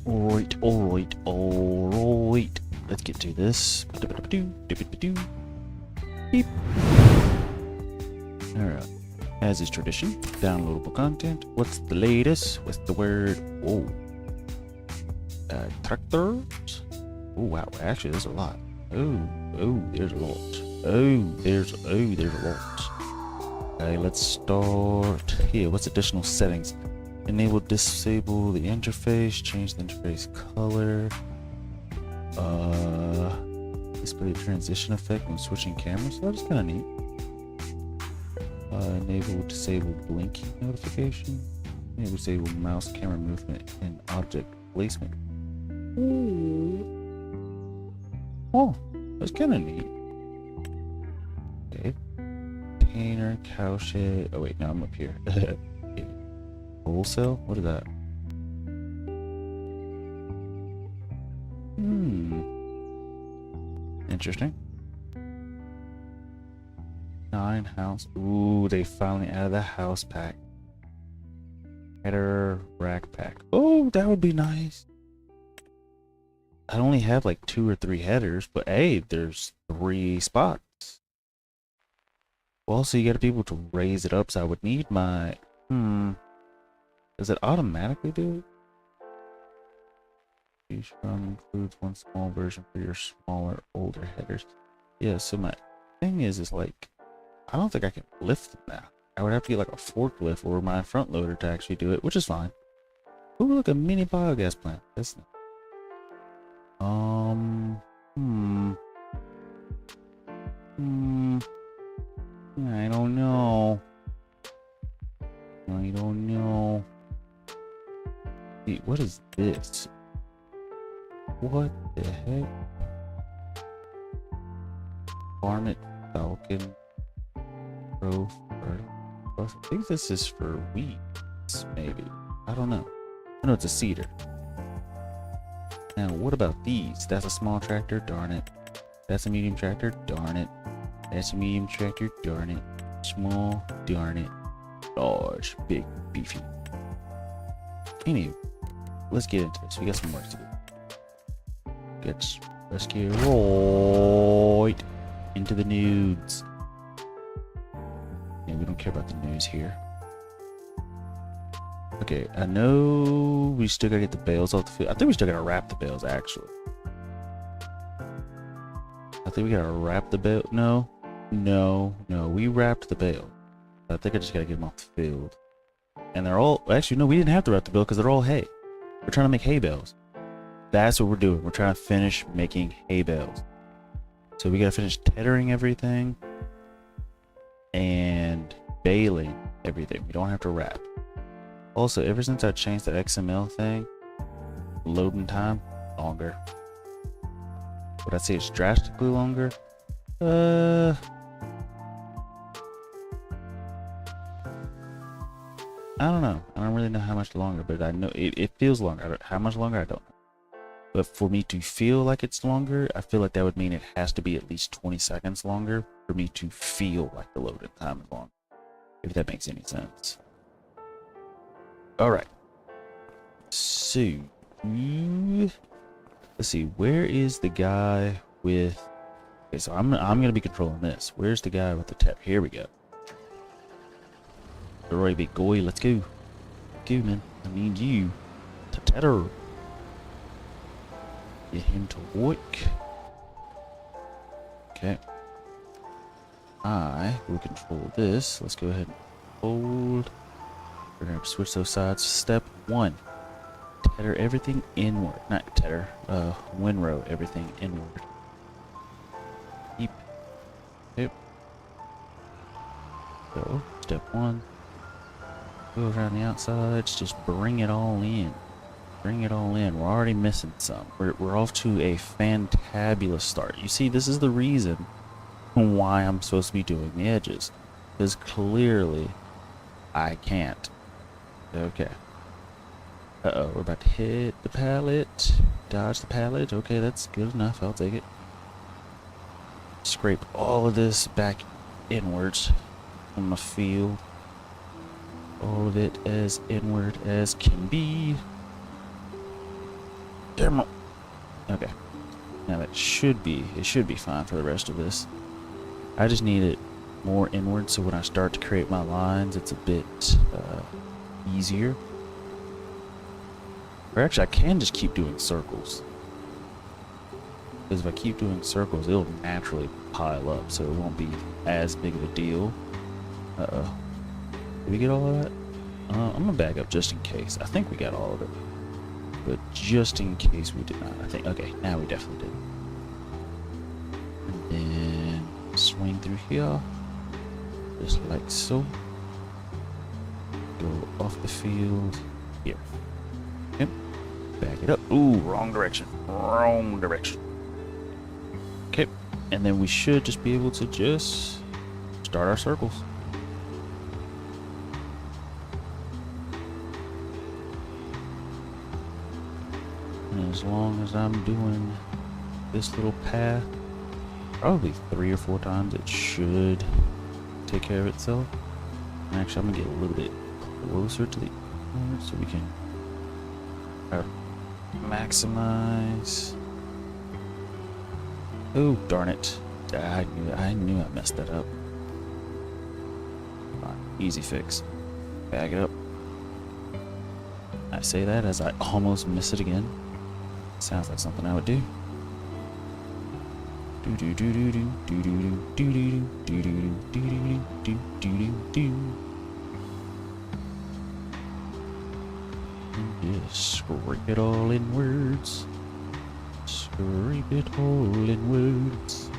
Alright. Let's get to this. Beep. Alright. As is tradition, downloadable content. What's the latest? What's the word? Oh. Tractors? Oh wow, actually there's a lot. Oh, there's a lot. There's a lot. Okay, let's start here. What's additional settings? Enable, disable the interface, change the interface color. Display transition effect when switching cameras. So that's kind of neat. Enable, disable blinking notification. Enable, disable mouse camera movement and object placement. Oh, that's kind of neat. Okay. Container, cow shed. Oh wait, no, I'm up here. Wholesale? What is that? Interesting. 9 house. Ooh, they finally added the house pack. Header rack pack. Oh, that would be nice. I only have like 2 or 3 headers, but hey, there's 3 spots. Well, so you gotta be able to raise it up, so I would need my... Does it automatically do it? Each one includes one small version for your smaller, older headers. Yeah, so my thing is like, I don't think I can lift them now. I would have to get like a forklift or my front loader to actually do it, which is fine. Ooh, look, a mini biogas plant. That's nice. I don't know. Wait, what is this? What the heck? Farm it, Falcon, Pro. I think this is for weeds, maybe. I don't know. I know it's a cedar. Now, what about these? That's a small tractor, darn it. That's a medium tractor, darn it. That's a medium tractor, darn it. Small, darn it. Large, big, beefy. Anyway, let's get into this. We got some work to do. Let's get right into the nudes. Yeah, we don't care about the news here. Okay, I know we still gotta get the bales off the field. I think we still gotta wrap the bales, actually. I think we gotta wrap the bale. No, we wrapped the bale. I think I just gotta get them off the field. And they're all, actually, no, we didn't have to wrap the bale because they're all hay. We're trying to make hay bales. That's what we're doing. We're trying to finish making hay bales. So we gotta finish tethering everything and baling everything. We don't have to wrap. Also, ever since I changed the XML thing, loading time longer. Would I say it's drastically longer? I don't know. I don't really know how much longer, but I know it feels longer. How much longer, I don't know. But for me to feel like it's longer, I feel like that would mean it has to be at least 20 seconds longer for me to feel like the loading time is long. If that makes any sense. Alright. So, let's see. Where is the guy with... Okay, so I'm going to be controlling this. Where's the guy with the tap? Here we go. Alright, big boy, let's go. Go, man. I need you to tether. Get him to work. Okay. I will control this. Let's go ahead and hold. We're going to switch those sides. Step 1. Tether everything inward. Not tether. Windrow everything inward. Keep. Yep. So, step 1. Go around the outsides. Just bring it all in. Bring it all in. We're already missing some. We're off to a fantabulous start. You see, this is the reason why I'm supposed to be doing the edges. Because clearly, I can't. Okay. Uh-oh, we're about to hit the pallet. Dodge the pallet. Okay, that's good enough. I'll take it. Scrape all of this back inwards from the field. All of it as inward as can be. Come on. Okay. Now it should be fine for the rest of this. I just need it more inward so when I start to create my lines, it's a bit easier. Or actually, I can just keep doing circles. Because if I keep doing circles, it'll naturally pile up, so it won't be as big of a deal. Uh-oh. Did we get all of that? I'm gonna back up just in case. I think we got all of it. But just in case we did not, I think, okay, now we definitely did. And then swing through here, just like so. Go off the field here. Yep. Back it up. Ooh, wrong direction. Wrong direction. Okay, and then we should just be able to just start our circles. And as long as I'm doing this little path, probably 3 or 4 times, it should take care of itself. And actually, I'm gonna get a little bit closer to the corner so we can maximize. Oh, darn it. I knew I messed that up. Fine. Easy fix. Back it up. I say that as I almost miss it again. Sounds like something I would do. Do do do do do do do do do do do do do do do do. And just scrape it all inwards. Scrape it all inwards.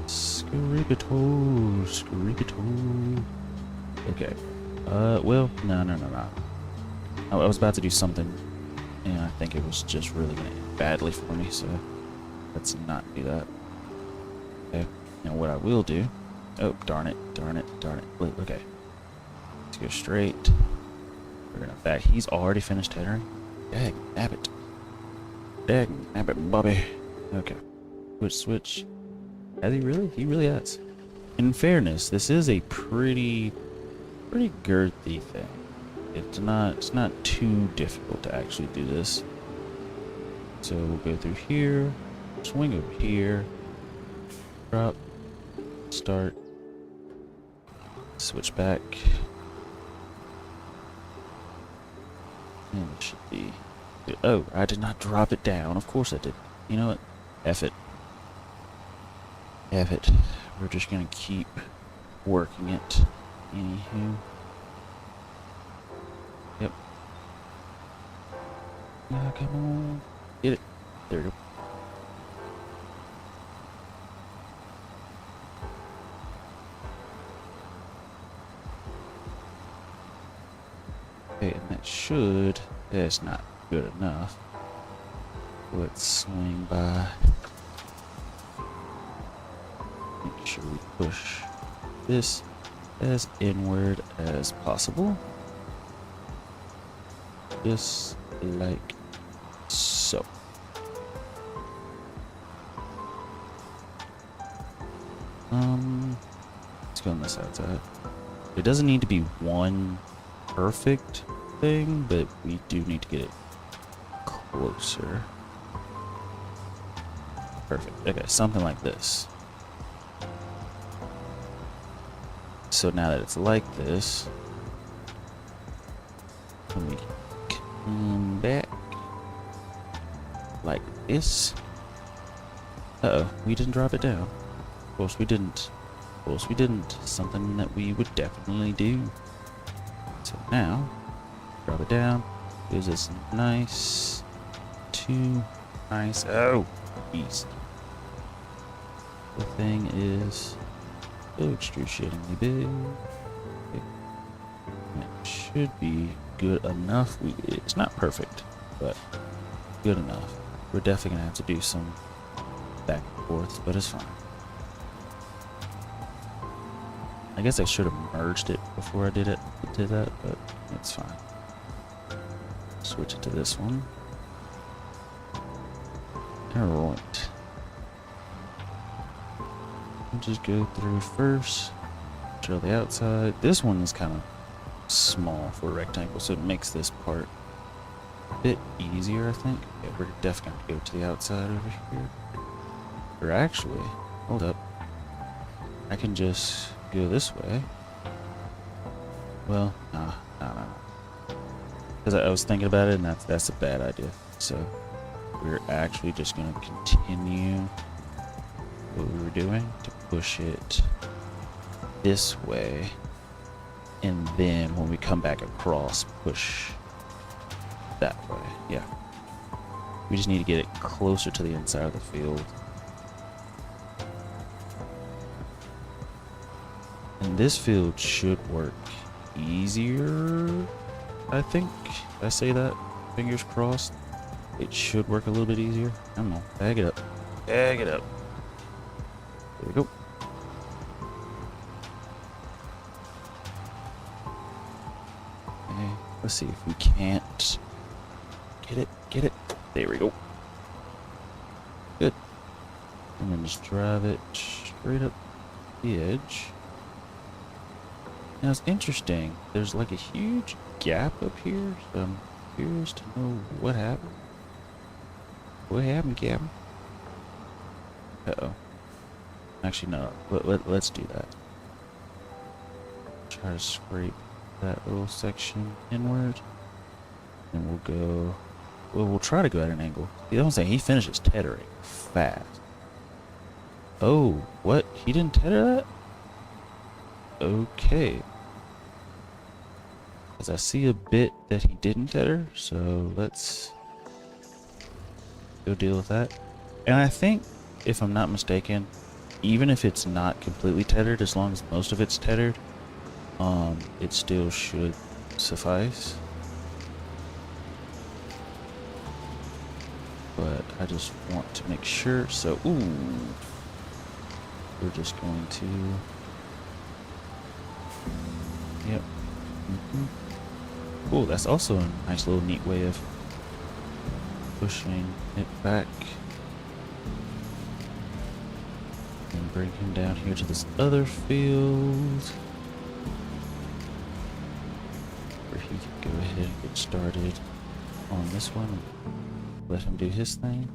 Scrape it all. Scrape it all. Okay. Well, no. I was about to do something, and I think it was just really gonna end badly for me, so let's not do that. Okay. Now what I will do... Oh, darn it. Okay. Let's go straight. We're gonna back. He's already finished headering. Dag nabbit. Dag nabbit, Bobby. Okay. Switch. Has he really? He really has. In fairness, this is a pretty girthy thing. It's not too difficult to actually do this. So we'll go through here, swing over here, drop, start, switch back, and it should be good. Oh, I did not drop it down. Of course I did. You know what? F it. We're just gonna keep working it. Anywho. Yep. Yeah, come on. Get it. There we go. Okay, and that should... That's not good enough. Let's swing by. Make sure we push this as inward as possible. Just like so. Let's go on this outside. It doesn't need to be one perfect thing, but we do need to get it closer. Perfect. Okay, something like this. So now that it's like this, let me come back like this. Uh-oh, we didn't drop it down. Of course we didn't. Of course we didn't. Something that we would definitely do. So now, drop it down. Gives us nice, too nice. Oh, jeez. The thing is so excruciatingly big. Okay. It should be good enough. It's not perfect, but good enough. We're definitely gonna have to do some back and forth, but it's fine. I guess I should have merged it before I did that, but it's fine. Switch it to this one. Alright. Just go through first. Drill the outside. This one is kind of small for a rectangle, so it makes this part bit easier, I think. Yeah, we're definitely going to go to the outside over here. Or actually, hold up. I can just go this way. Well, nah. Because I was thinking about it, and that's a bad idea. So we're actually just going to continue what we were doing to push it this way. And then when we come back across, push that way. Yeah. We just need to get it closer to the inside of the field. And this field should work easier, I think. If I say that, fingers crossed. It should work a little bit easier. I don't know. Bag it up. Bag it up. There we go. Okay, let's see if we can't get it. There we go. Good. And then just drive it straight up the edge. Now it's interesting. There's like a huge gap up here, so I'm curious to know what happened. What happened, Captain? Uh-oh. Actually, no. Let's do that. Try to scrape that little section inward. And we'll go... Well, we'll try to go at an angle. You know what I'm saying? He finishes tethering fast. Oh, what? He didn't tether that? Okay. Because I see a bit that he didn't tether, so let's go deal with that. And I think, if I'm not mistaken, even if it's not completely tethered, as long as most of it's tethered, it still should suffice. But I just want to make sure, so, ooh, we're just going to, yep. Cool, that's also a nice little neat way of pushing it back. And bring him down here to this other field. Where he can go ahead and get started on this one. Let him do his thing.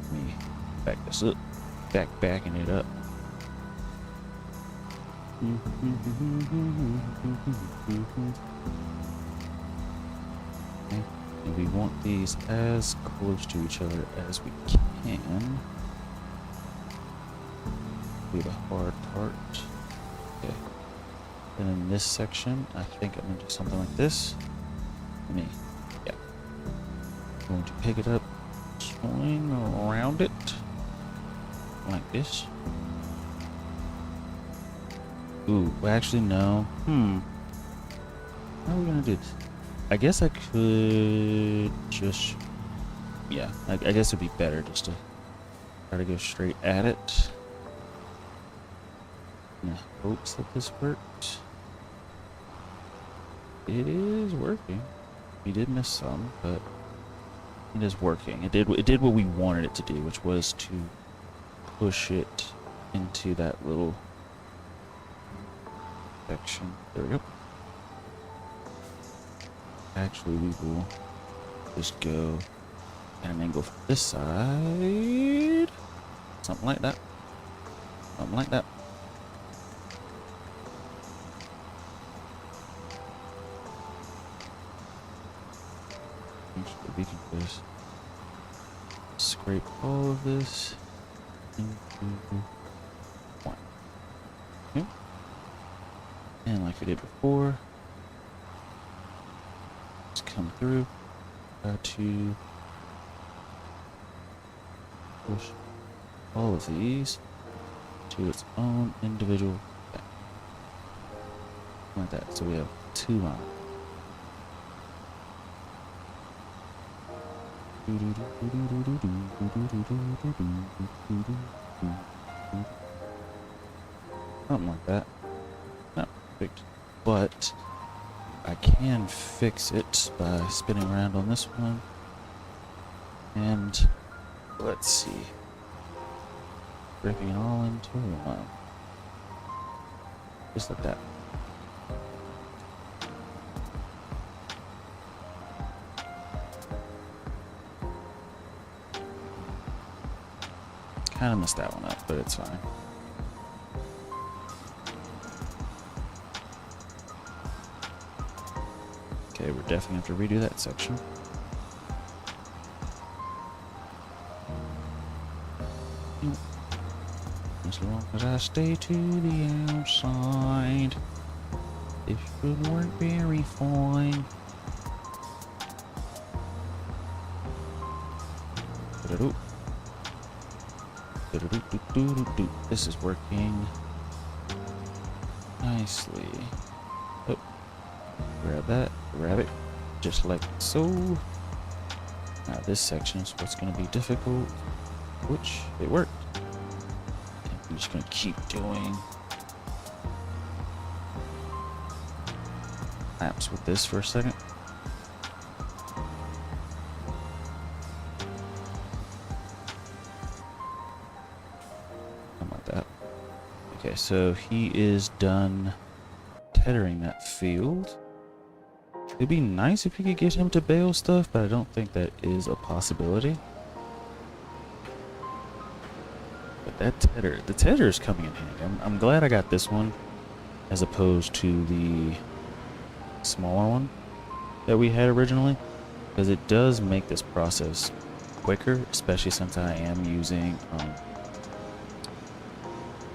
Let me back this up. Backing it up. Okay. And we want these as close to each other as we can. Do the hard part. Okay. And in this section, I think I'm gonna do something like this. Yeah. I'm going to pick it up, swing around it, like this. Ooh, well, actually no. How are we gonna do this? I guess I could just, yeah, I guess it'd be better just to try to go straight at it. In hopes that this worked. It is working. We did miss some, but it is working. It did what we wanted it to do, which was to push it into that little section. There we go. Actually, we will just go at an angle from this side. Something like that. Something like that. Actually, we can just scrape all of this into one. Okay. And like we did before, just come through, try to push all of these to its own individual thing. Like that. So we have two lines. Something like that. Not perfect, but I can fix it by spinning around on this one. And let's see. Ripping it all into one. Just like that. kind of messed that one up, but it's fine. Okay, we're definitely have to redo that section. As long as I stay to the outside, this should work very fine. This is working nicely. Oh, grab that, grab it, just like so. Now this section is what's going to be difficult, which it worked. I'm just going to keep doing laps with this for a second. Okay, so he is done tethering that field. It'd be nice if you could get him to bale stuff, but I don't think that is a possibility. But that the tether is coming in handy. I'm glad I got this one as opposed to the smaller one that we had originally, because it does make this process quicker, especially since I am using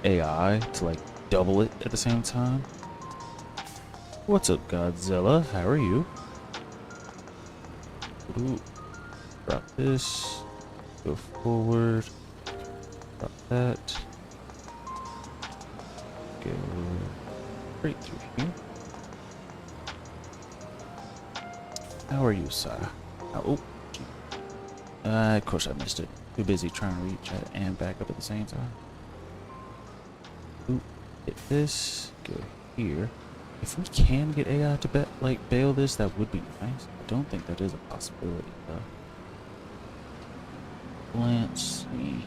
AI to like double it at the same time. What's up, Godzilla? How are you? Ooh. Drop this. Go forward. Drop that. Go straight through here. How are you, sir? Oh, of course I missed it. Too busy trying to reach out and back up at the same time. Ooh, hit this, go here. If we can get AI to bail this, that would be nice. I don't think that is a possibility though. Let's see.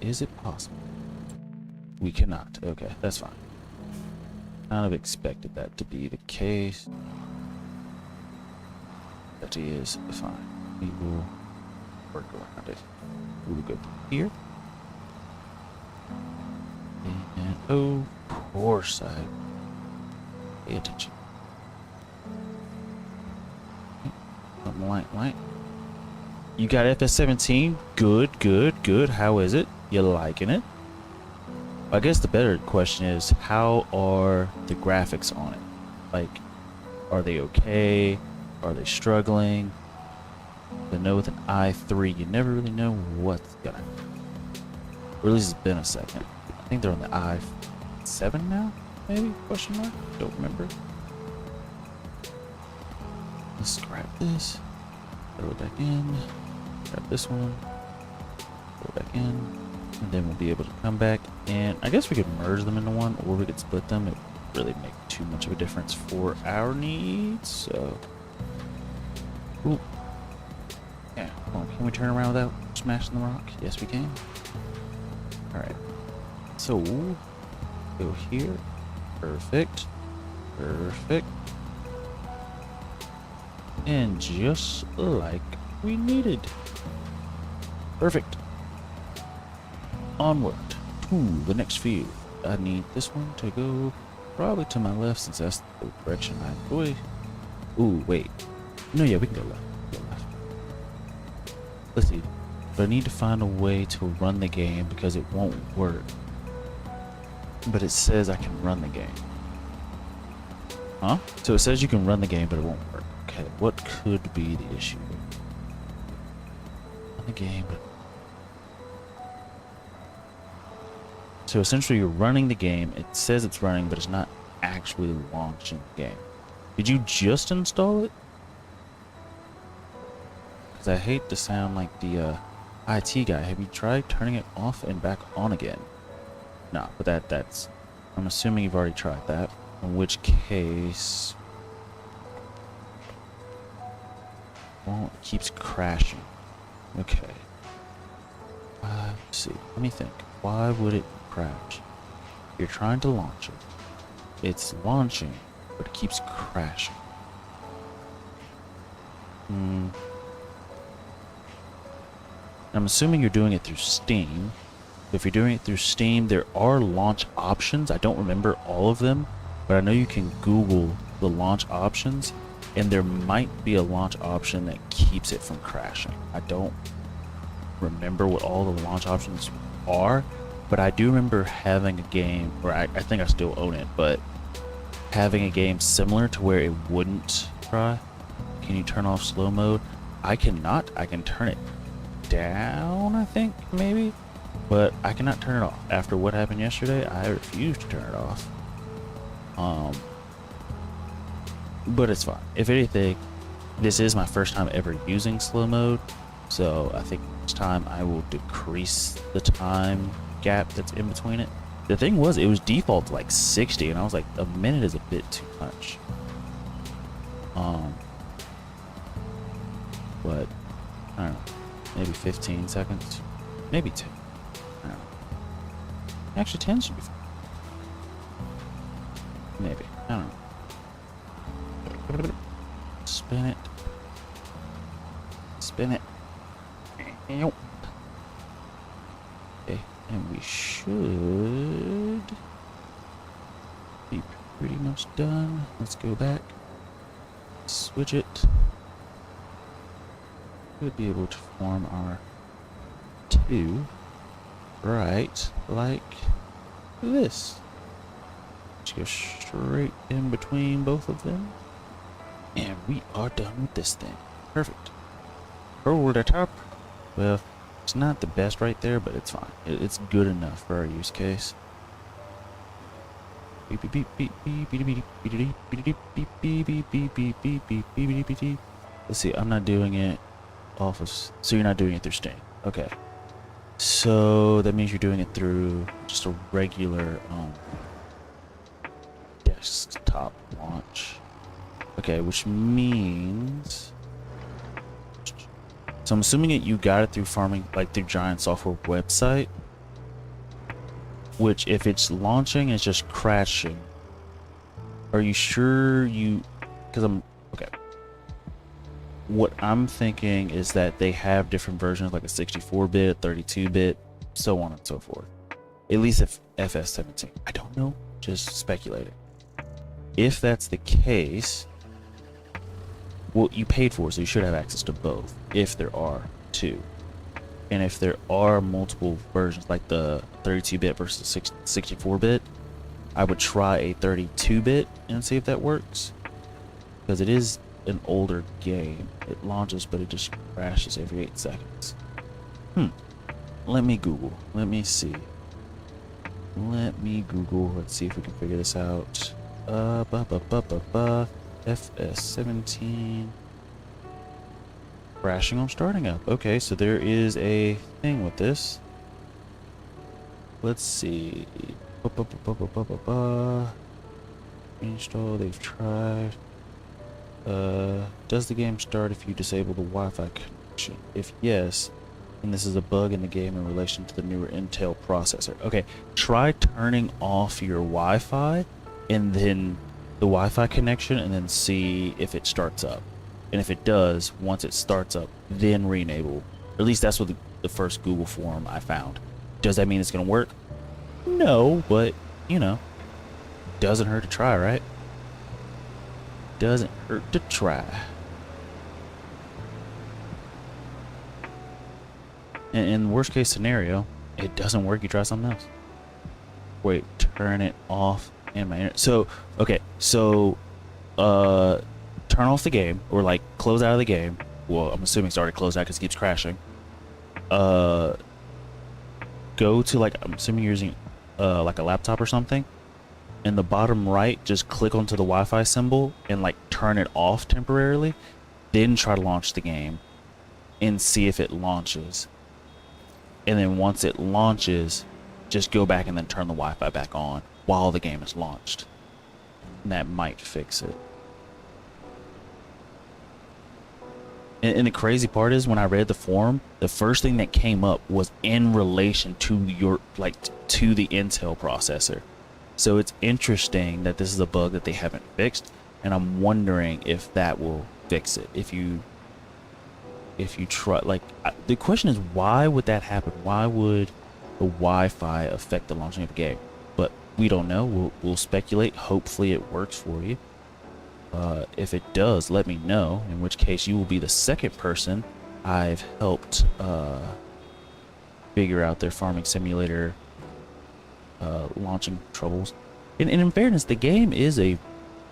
Is it possible? We cannot. Okay, that's fine. Kind of expected that to be the case. That is fine. We will work around it. We will go through here. And oh, poor side. Pay attention. Something light. You got FS17? Good, good, good. How is it? You liking it? I guess the better question is, how are the graphics on it? Like, are they okay? Are they struggling? I know with an i3, you never really know what's gonna happen. Or at least it's been a second. I think they're on the i7 now, maybe? Question mark? Don't remember. Let's grab this. Throw it back in. Grab this one. Throw it back in. And then we'll be able to come back. And I guess we could merge them into one, or we could split them. It wouldn't really make too much of a difference for our needs. So. Ooh. Yeah, well, can we turn around without smashing the rock? Yes, we can. Alright. So, go here. Perfect. Perfect. And just like we needed. Perfect. Onward to the next field. I need this one to go probably to my left, since that's the direction I enjoy. Ooh, wait. No, yeah, we can go left. Let's see. But I need to find a way to run the game because it won't work. But it says I can run the game. Huh? So it says you can run the game, but it won't work. Okay, what could be the issue? Run the game, but... So essentially you're running the game. It says it's running, but it's not actually launching the game. Did you just install it? Because I hate to sound like the IT guy. Have you tried turning it off and back on again? No, but that's... I'm assuming you've already tried that. In which case... Well, it keeps crashing. Okay. Let's see. Let me think. Why would it crash? You're trying to launch it. It's launching, but it keeps crashing. I'm assuming you're doing it through Steam. If you're doing it through Steam, there are launch options. I don't remember all of them, but I know you can Google the launch options, and there might be a launch option that keeps it from crashing. I don't remember what all the launch options are, but I do remember having a game, or I think I still own it, but having a game similar to where it wouldn't cry. Can you turn off slow mode? I cannot. I can turn it down, I think, maybe, but I cannot turn it off. After what happened yesterday, I refuse to turn it off. But it's fine. If anything, this is my first time ever using slow mode, so I think this time I will decrease the time gap that's in between it. The thing was, it was default to like 60, and I was like, a minute is a bit too much. But I don't know, maybe 15 seconds, maybe 10. I don't know. Actually, 10 should be fine. Maybe, I don't know. Spin it. Spin it. Okay, and we should be pretty much done. Let's go back. Switch it. Should be able to form our two right like this. Just go straight in between both of them. And we are done with this thing. Perfect. Over the top. Well, it's not the best right there, but it's fine. It's good enough for our use case. Let's see, I'm not doing it off of, so you're not doing it through Steam. Okay. So that means you're doing it through just a regular desktop launch. Okay, which means, so I'm assuming that you got it through farming, like through Giant Software website, which if it's launching, it's just crashing. Are you sure you, because okay. What I'm thinking is that they have different versions, like a 64-bit, 32-bit, so on and so forth. At least if FS17. I don't know, just speculating. If that's the case, well, you paid for it, so you should have access to both, if there are two. And if there are multiple versions, like the 32-bit versus 64-bit, I would try a 32-bit and see if that works. Because it is an older game. It launches, but it just crashes every 8 seconds. Let me Google. Let me see. Let me Google. Let's see if we can figure this out. FS17 crashing on starting up. Okay, so there is a thing with this. Let's see. Install. They've tried. Does the game start if you disable the Wi-Fi connection? If yes, then this is a bug in the game in relation to the newer Intel processor. Okay, try turning off your Wi-Fi and then the Wi-Fi connection, and then see if it starts up. And if it does, once it starts up, then re-enable. Or at least that's what the first Google form I found. Does that mean it's gonna work? No, but you know, doesn't hurt to try, right? Doesn't hurt to try. And in worst case scenario, it doesn't work, you try something else. Wait, turn it off in my internet. So, okay, so turn off the game, or like close out of the game. Well, I'm assuming it's already closed out because it keeps crashing. Go to, like, I'm assuming you're using like a laptop or something. In the bottom right, just click onto the Wi-Fi symbol and like turn it off temporarily. Then try to launch the game and see if it launches. And then once it launches, just go back and then turn the Wi-Fi back on while the game is launched. And that might fix it. And the crazy part is, when I read the forum, the first thing that came up was in relation to your, like, to the Intel processor. So it's interesting that this is a bug that they haven't fixed, and I'm wondering if that will fix it. If you if you try, like, the question is, why would that happen? Why would the Wi-Fi affect the launching of a game? But we don't know. We'll speculate. Hopefully it works for you. If it does, let me know, in which case you will be the second person I've helped figure out their farming simulator launching troubles. And in fairness, the game is a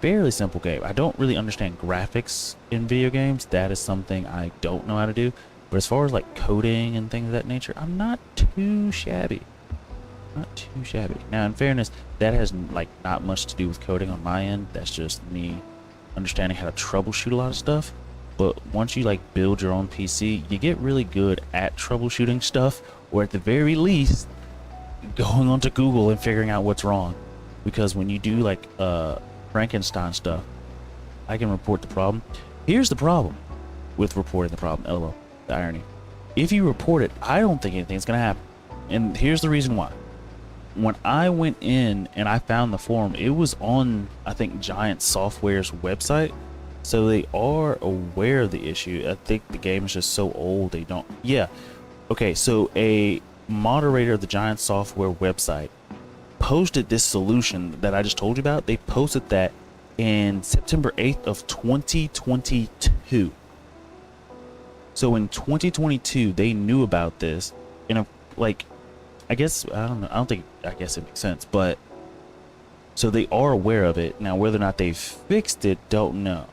fairly simple game. I don't really understand graphics in video games. That is something I don't know how to do. But as far as like coding and things of that nature, I'm not too shabby. Not too shabby. Now, in fairness, that has like not much to do with coding on my end. That's just me understanding how to troubleshoot a lot of stuff. But once you like build your own PC, you get really good at troubleshooting stuff, or at the very least, going onto Google and figuring out what's wrong. Because when you do like Frankenstein stuff, I can report the problem. Here's the problem with reporting the problem. LOL, the irony. If you report it, I don't think anything's gonna happen. And here's the reason why. When I went in and I found the forum, it was on, I think, Giant Software's website. So they are aware of the issue. I think the game is just so old they don't. Yeah. Okay, so a moderator of the Giant Software website posted this solution that I just told you about. They posted that in September 8th of 2022. So in 2022, they knew about this. And like, I guess, I don't know. I guess it makes sense. But so they are aware of it. Now, whether or not they've fixed it, don't know.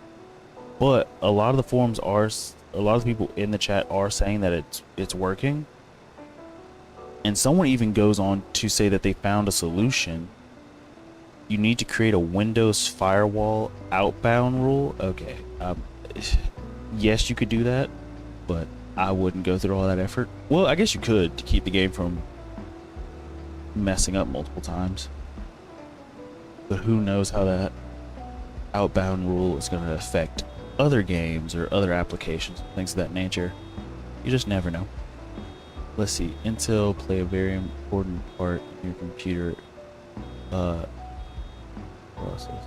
But a lot of the forums are, a lot of the people in the chat are saying that it's working. And someone even goes on to say that they found a solution. You need to create a Windows firewall outbound rule. Okay. Yes, you could do that, but I wouldn't go through all that effort. Well, I guess you could, to keep the game from messing up multiple times. But who knows how that outbound rule is going to affect other games or other applications, things of that nature. You just never know. Let's see. Intel play a very important part in your computer process.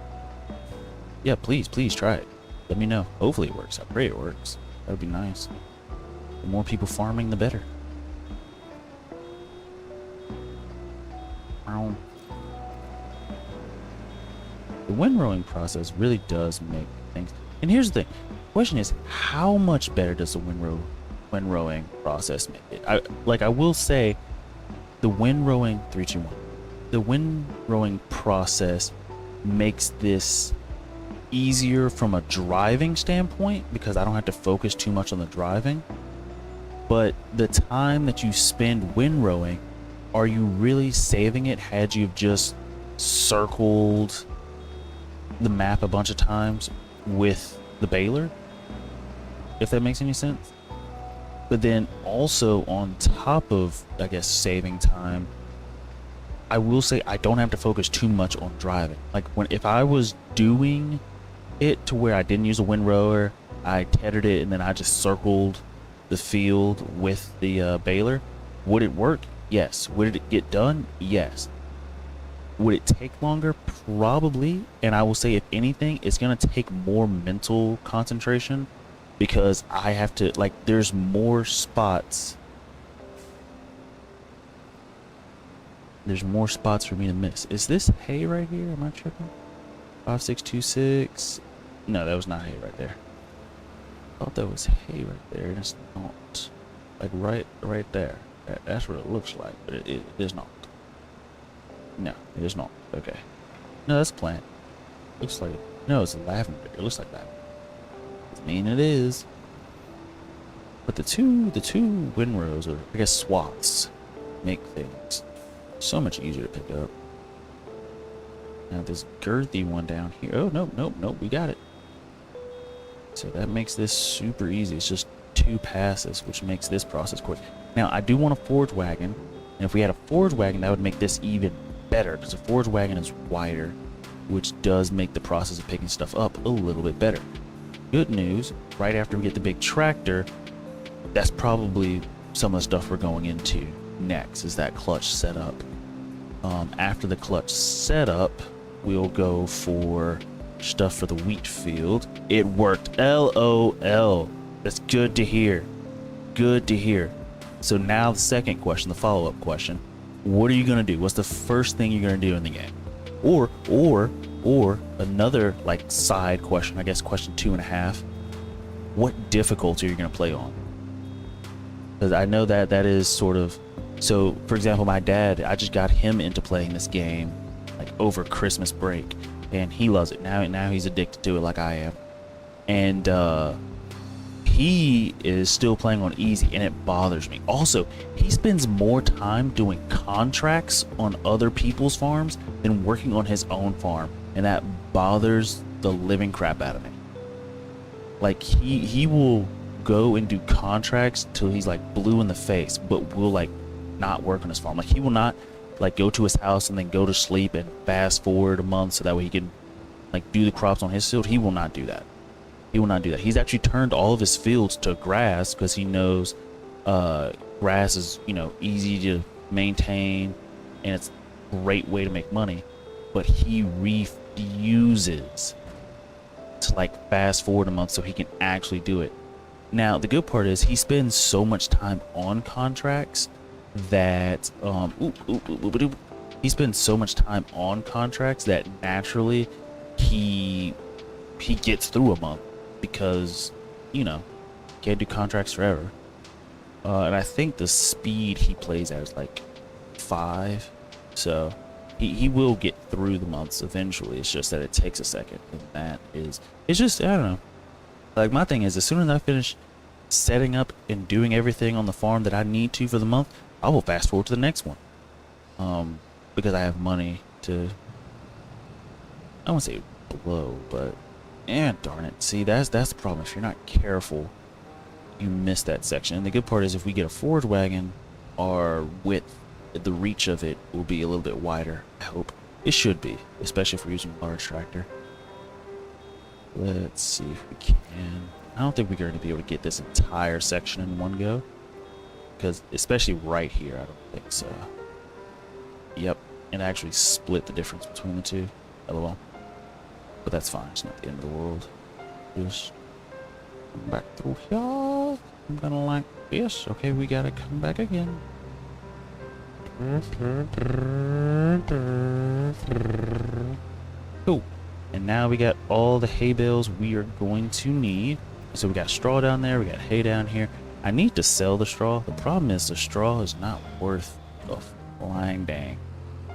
Yeah, please try it. Let me know. Hopefully it works. I pray it works. That would be nice. The more people farming, the better. The windrowing process really does make things. And here's the thing. The question is, how much better does the windrowing process make it? I will say, the windrowing 3, 2, 1. The windrowing process makes this easier from a driving standpoint because I don't have to focus too much on the driving. But the time that you spend windrowing, are you really saving it had you just circled the map a bunch of times with the baler? If that makes any sense. But then also on top of, I guess, saving time, I will say I don't have to focus too much on driving. Like if I was doing it to where I didn't use a windrower, I tethered it and then I just circled the field with the baler, would it work? Yes. Would it get done? Yes. Would it take longer? Probably. And I will say, if anything, it's going to take more mental concentration because I have to, like, there's more spots. There's more spots for me to miss. Is this hay right here? Am I tripping? 5626. No, that was not hay right there. I thought that was hay right there, and it's not. Like right there. That's what it looks like, but it is not. No, it is not. Okay. No, that's plant. Looks like it. No, it's lavender. It looks like that. I mean, it is. But the two windrows, or I guess swaths, make things so much easier to pick up. Now this girthy one down here. Oh, nope. We got it. So that makes this super easy. It's just 2 passes, which makes this process quick. Now, I do want a forge wagon. And if we had a forge wagon, that would make this even better, because a forge wagon is wider, which does make the process of picking stuff up a little bit better. Good news, right after we get the big tractor, that's probably some of the stuff we're going into next, is that clutch setup. After the clutch setup, we'll go for stuff for the wheat field. It worked. LOL. That's good to hear. Good to hear. So now the second question, the follow-up question, what are you gonna do? What's the first thing you're gonna do in the game? Or another like side question, I guess question 2.5. What difficulty are you gonna play on? Because I know that is sort of, so for example, my dad, I just got him into playing this game like over Christmas break, and he loves it. Now he's addicted to it like I am. And he is still playing on easy, and it bothers me. Also, he spends more time doing contracts on other people's farms than working on his own farm, and that bothers the living crap out of me. Like he will go and do contracts till he's like blue in the face, but will like not work on his farm. Like he will not like go to his house and then go to sleep and fast forward a month so that way he can like do the crops on his field. He will not do that. He will not do that. He's actually turned all of his fields to grass because he knows grass is, you know, easy to maintain and it's a great way to make money. But he refuses to like fast forward a month so he can actually do it. Now the good part is he spends so much time on contracts that he spends so much time on contracts that naturally he gets through a month. Because, you know, can't do contracts forever. And I think the speed he plays at is like 5. So he will get through the months eventually. It's just that it takes a second. And that is, it's just, I don't know. Like my thing is, as soon as I finish setting up and doing everything on the farm that I need to for the month, I will fast forward to the next one. Because I have money to, I won't say blow, but and darn it, see that's the problem. If you're not careful, you miss that section. And the good part is if we get a forage wagon, our width, the reach of it will be a little bit wider. I hope it should be, especially if we're using a large tractor. Let's see if we can. I don't think we're going to be able to get this entire section in one go, because especially right here, I don't think so. Yep, and actually split the difference between the two. LOL. But that's fine, it's not the end of the world. Just come back through here. I'm gonna like this. Okay, we gotta come back again. Cool. And now we got all the hay bales we are going to need. So we got straw down there, we got hay down here. I need to sell the straw. The problem is the straw is not worth a flying dang.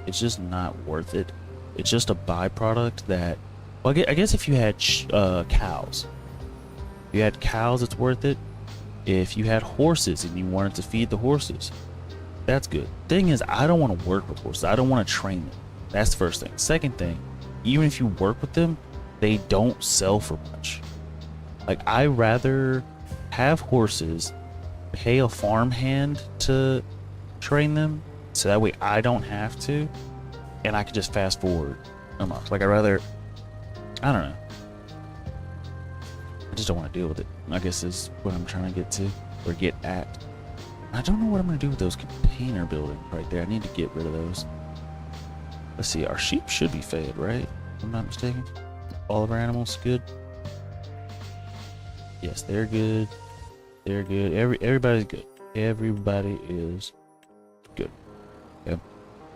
It's just not worth it. It's just a byproduct that, well, I guess if you had cows, it's worth it. If you had horses and you wanted to feed the horses, that's good. Thing is, I don't want to work with horses. I don't want to train them. That's the first thing. Second thing, even if you work with them, they don't sell for much. Like, I rather have horses, pay a farmhand to train them, so that way I don't have to, and I can just fast forward a month. Like, I don't know. I just don't want to deal with it, I guess is what I'm trying to get to, or get at. I don't know what I'm going to do with those container buildings right there. I need to get rid of those. Let's see, our sheep should be fed, right? If I'm not mistaken. All of our animals good? Yes, they're good. They're good. Everybody's good. Everybody is good. Okay. And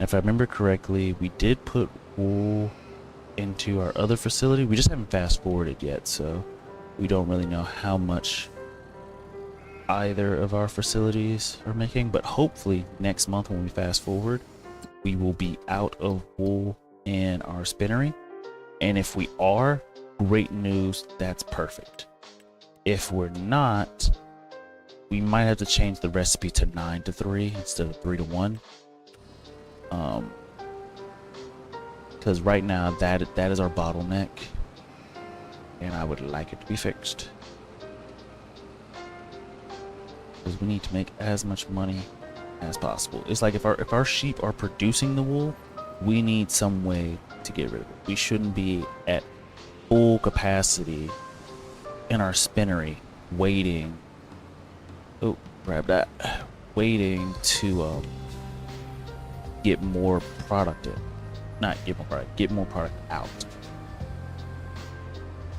if I remember correctly, we did put wool into our other facility. We just haven't fast forwarded yet, so we don't really know how much either of our facilities are making, but hopefully next month when we fast forward, we will be out of wool in our spinnery. And if we are, great news, that's perfect. If we're not, we might have to change the recipe to 9-3 instead of 3-1. Because right now that is our bottleneck, and I would like it to be fixed. Because we need to make as much money as possible. It's like if our sheep are producing the wool, we need some way to get rid of it. We shouldn't be at full capacity in our spinnery waiting. Oh, grab that. Waiting to get more product in. Not get more product, get more product out.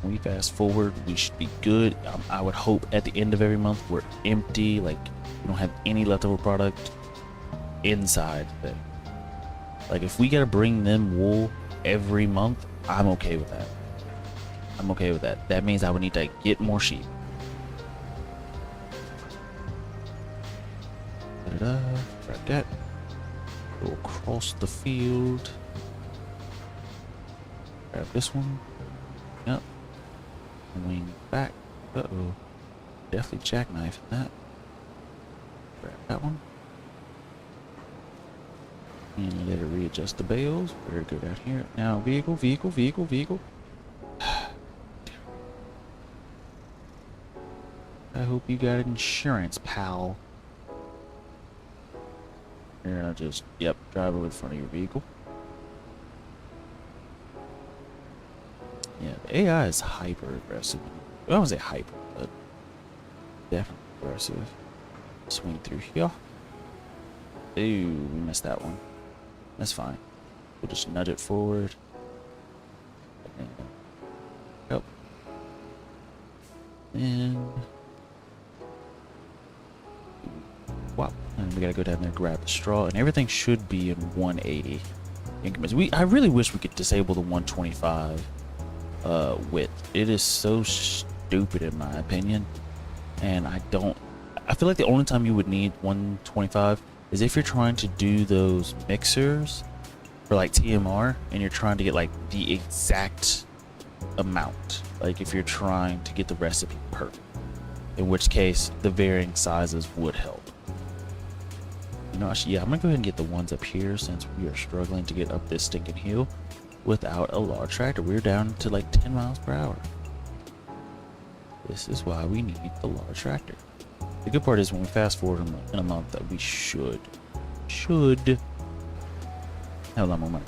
when we fast forward, we should be good. I would hope at the end of every month we're empty, like we don't have any leftover product inside the thing. Like if we gotta bring them wool every month, I'm okay with that. I'm okay with that. That means I would need to get more sheep. Grab that. Go across the field. Grab this one. Yep. Wing back. Uh-oh. Definitely jackknife that. Grab that one. And let it readjust the bales. Very good out here. Now vehicle. I hope you got insurance, pal. You're gonna just, yep, drive over the front of your vehicle. Yeah, the AI is hyper aggressive. I don't want to say hyper, but definitely aggressive. Swing through here. Ooh, we missed that one. That's fine. We'll just nudge it forward. And, yep. And wow. And we gotta go down there and grab the straw, and everything should be in 180 increments. I really wish we could disable the 125 width. It is so stupid in my opinion, and I feel like the only time you would need 125 is if you're trying to do those mixers for like TMR and you're trying to get like the exact amount, like if you're trying to get the recipe perfect, in which case the varying sizes would help. You know, actually, yeah, I'm gonna go ahead and get the ones up here since we are struggling to get up this stinking hill without a large tractor. We're down to like 10 miles per hour. This is why we need the large tractor. The good part is when we fast forward in a month that we should have a lot more money.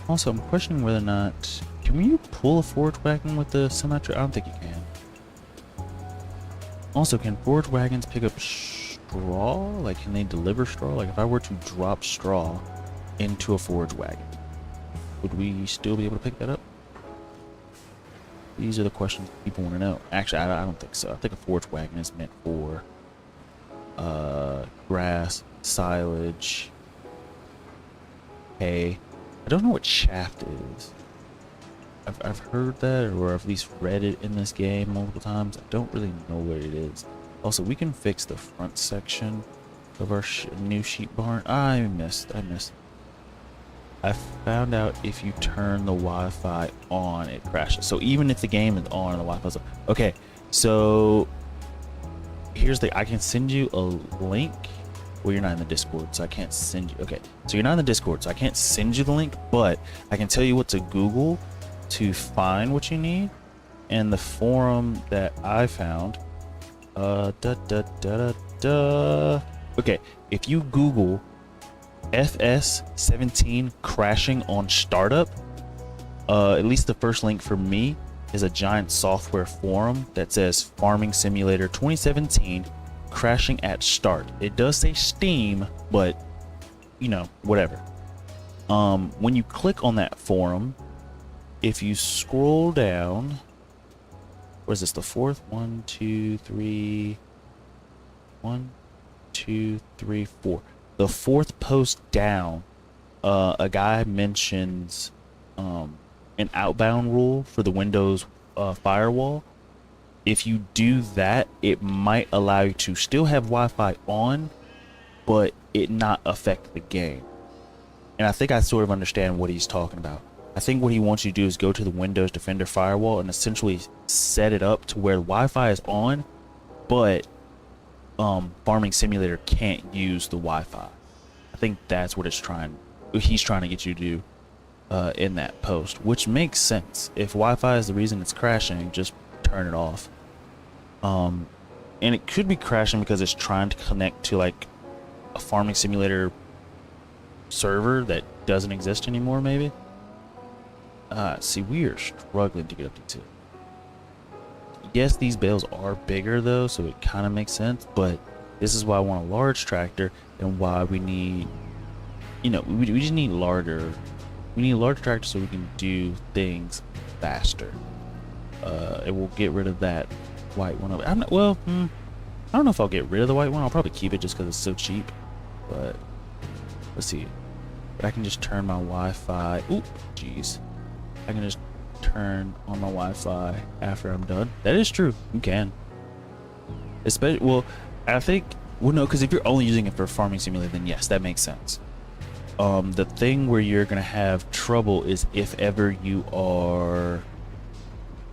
Also, I'm questioning whether or not, can you pull a forage wagon with the semi-trailer? I don't think you can. Also, can forage wagons pick up straw? Like, can they deliver straw? Like, if I were to drop straw into a forage wagon, would we still be able to pick that up? These are the questions people want to know. Actually, I don't think so. I think a forage wagon is meant for grass, silage, hay. I don't know what shaft is. I've heard that, or at least read it in this game multiple times. I don't really know what it is. Also, we can fix the front section of our new sheep barn. I missed. I found out if you turn the Wi-Fi on, it crashes. So even if the game is on and the Wi-Fi's on. Okay, so here's I can send you a link. Well, you're not in the Discord, so I can't send you. Okay, so you're not in the Discord, so I can't send you the link, but I can tell you what to Google to find what you need. And the forum that I found, okay, if you Google FS17 crashing on startup, at least the first link for me is a giant software forum that says Farming Simulator 2017 crashing at start. It does say Steam, but you know, whatever. When you click on that forum, if you scroll down, what is this, the fourth? 1, 2, 3, 1, 2, 3, 4. The fourth post down, a guy mentions an outbound rule for the Windows firewall. If you do that, it might allow you to still have Wi-Fi on, but it not affect the game. And I think I sort of understand what he's talking about. I think what he wants you to do is go to the Windows Defender firewall and essentially set it up to where Wi-Fi is on, but Farming Simulator can't use the Wi-Fi. I think that's what he's trying to get you to do in that post, which makes sense. If Wi-Fi is the reason it's crashing, just turn it off. And it could be crashing because it's trying to connect to like a Farming Simulator server that doesn't exist anymore, maybe. See, we are struggling to get up to 2. Yes, these bales are bigger though, so it kind of makes sense, but this is why I want a large tractor and why we need, you know, we just need larger. We need a large tractor so we can do things faster. it will get rid of that white one. I'm not, well, I don't know if I'll get rid of the white one. I'll probably keep it just because it's so cheap. But let's see. But I can just turn my Wi-Fi. Oop, jeez. I can just turn on my Wi-Fi after I'm done. That is true. You can. Especially, well, I think, well, no, because if you're only using it for Farming Simulator, then yes, that makes sense. The thing where you're gonna have trouble is if ever you are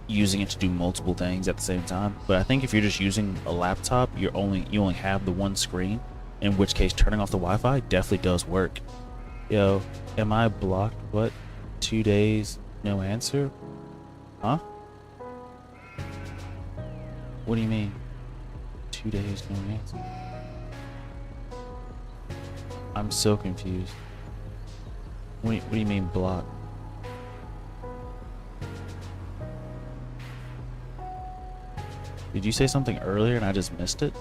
using it to do multiple things at the same time. But I think if you're just using a laptop, you only have the one screen, in which case turning off the Wi-Fi definitely does work. Yo, am I blocked? What? 2 days, no answer? Huh? What do you mean? 2 days, no answer? I'm so confused. What do you mean blocked? Did you say something earlier and I just missed it?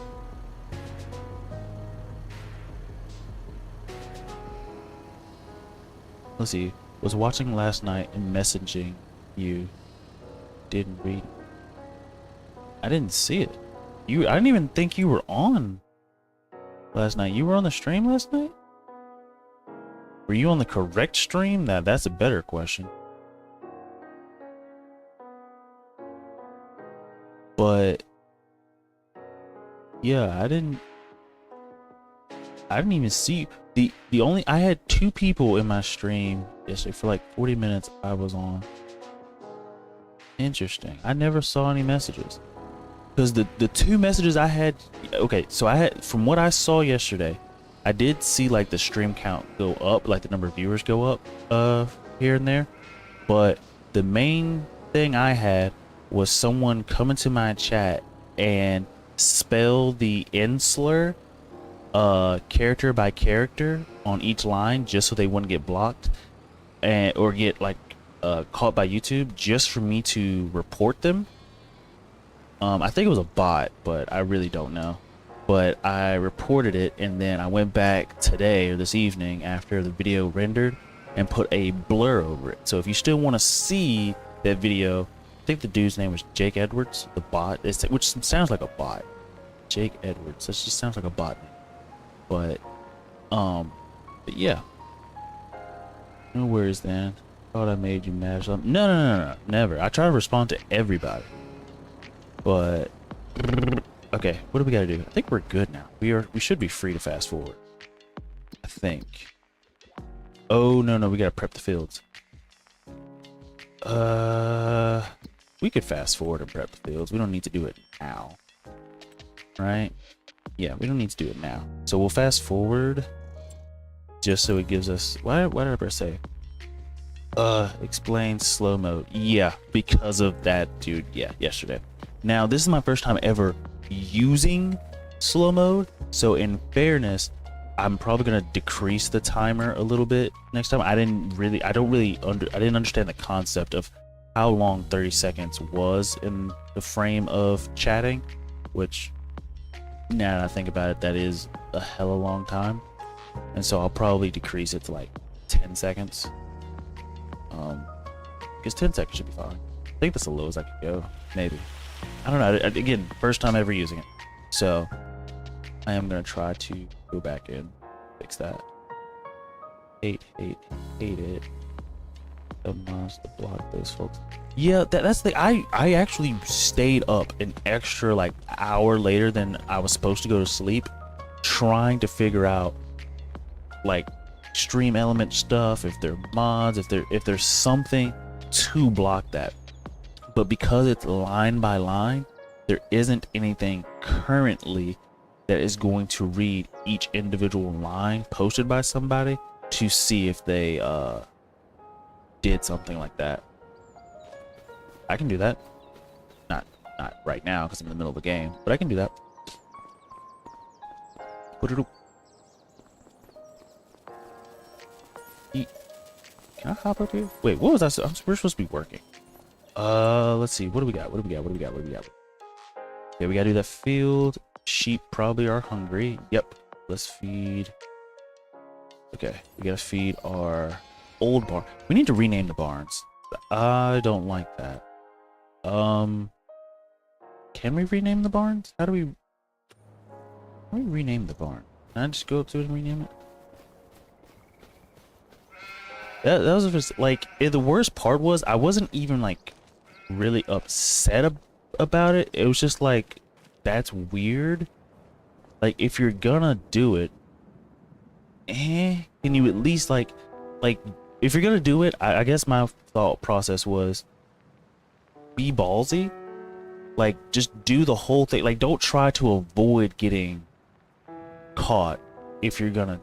Let's see. Was watching last night and messaging you. Didn't read. I didn't see it. I didn't even think you were on last night. You were on the stream last night? Were you on the correct stream? That's a better question. But yeah, I didn't even see the only, I had 2 people in my stream yesterday for like 40 minutes. I was on. Interesting. I never saw any messages. Because the 2 messages I had, okay, so I had, from what I saw yesterday, I did see like the stream count go up, like the number of viewers go up here and there. But the main thing I had was someone come into my chat and spell the N slur character by character on each line just so they wouldn't get blocked and or get like caught by YouTube, just for me to report them. I think it was a bot, but I really don't know. But I reported it, and then I went back today or this evening after the video rendered and put a blur over it. So if you still want to see that video, I think the dude's name was Jake Edwards, the bot, which sounds like a bot. Jake Edwards, that just sounds like a bot name. But yeah. No worries then. Thought I made you mad or something. No, never. I try to respond to everybody. But okay, what do we gotta do? I think we're good now. We should be free to fast forward. I think. Oh no, we gotta prep the fields. We could fast forward and prep the fields. We don't need to do it now. Right? Yeah, we don't need to do it now. So we'll fast forward just so it gives us, why did I press say? Explain slow mode. Yeah, because of that dude. Yeah, yesterday. Now, this is my first time ever using slow mode. So in fairness, I'm probably going to decrease the timer a little bit next time. I didn't understand the concept of how long 30 seconds was in the frame of chatting, which now that I think about it, that is a hella long time. And so I'll probably decrease it to like 10 seconds. Because 10 seconds should be fine. I think that's the lowest I could go. Maybe. I don't know. Again, first time ever using it. So I am going to try to go back and fix that. Hate it. The monster block those folks. Yeah, that's the I actually stayed up an extra like hour later than I was supposed to go to sleep, trying to figure out like stream element stuff, if there are mods, if there's something to block that. But because it's line by line, there isn't anything currently that is going to read each individual line posted by somebody to see if they did something like that. I can do that. Not right now because I'm in the middle of the game, but I can do that. Can I hop up here? Wait, what was that? We're supposed to be working. Let's see. What do we got? Okay, we gotta do that field. Sheep probably are hungry. Yep. Let's feed. Okay, we gotta feed our old barn. We need to rename the barns. I don't like that. Can we rename the barns? How do we rename the barn? Can I just go up to it and rename it? That was just like the worst part was I wasn't even like really upset about it. It was just like, that's weird. Like, if you're gonna do it, can you at least like if you're gonna do it, I guess my thought process was be ballsy. Like, just do the whole thing. Like, don't try to avoid getting caught if you're gonna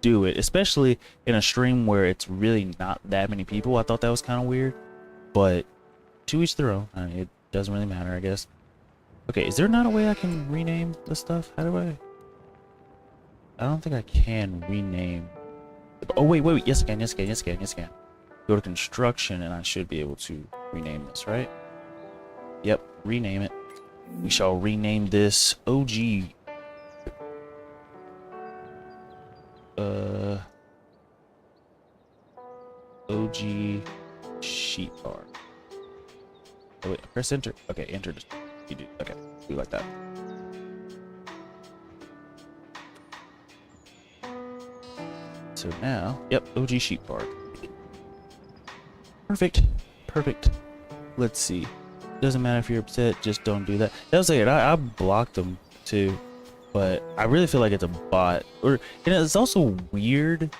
do it, especially in a stream where it's really not that many people. I thought that was kind of weird, but to each their own. I mean, it doesn't really matter, I guess. Okay, is there not a way I can rename the stuff? How do I don't think I can rename. Oh, wait. Yes, I can. Yes, I can. Go to construction, and I should be able to rename this, right? Yep, rename it. We shall rename this OG. OG sheep barn. Oh, wait, press enter. Okay, enter. You do. Okay, do like that. So now, yep, OG sheep barn. Perfect. Let's see. Doesn't matter if you're upset, just don't do that. That was it. I blocked them too, but I really feel like it's a bot. Or, it's also weird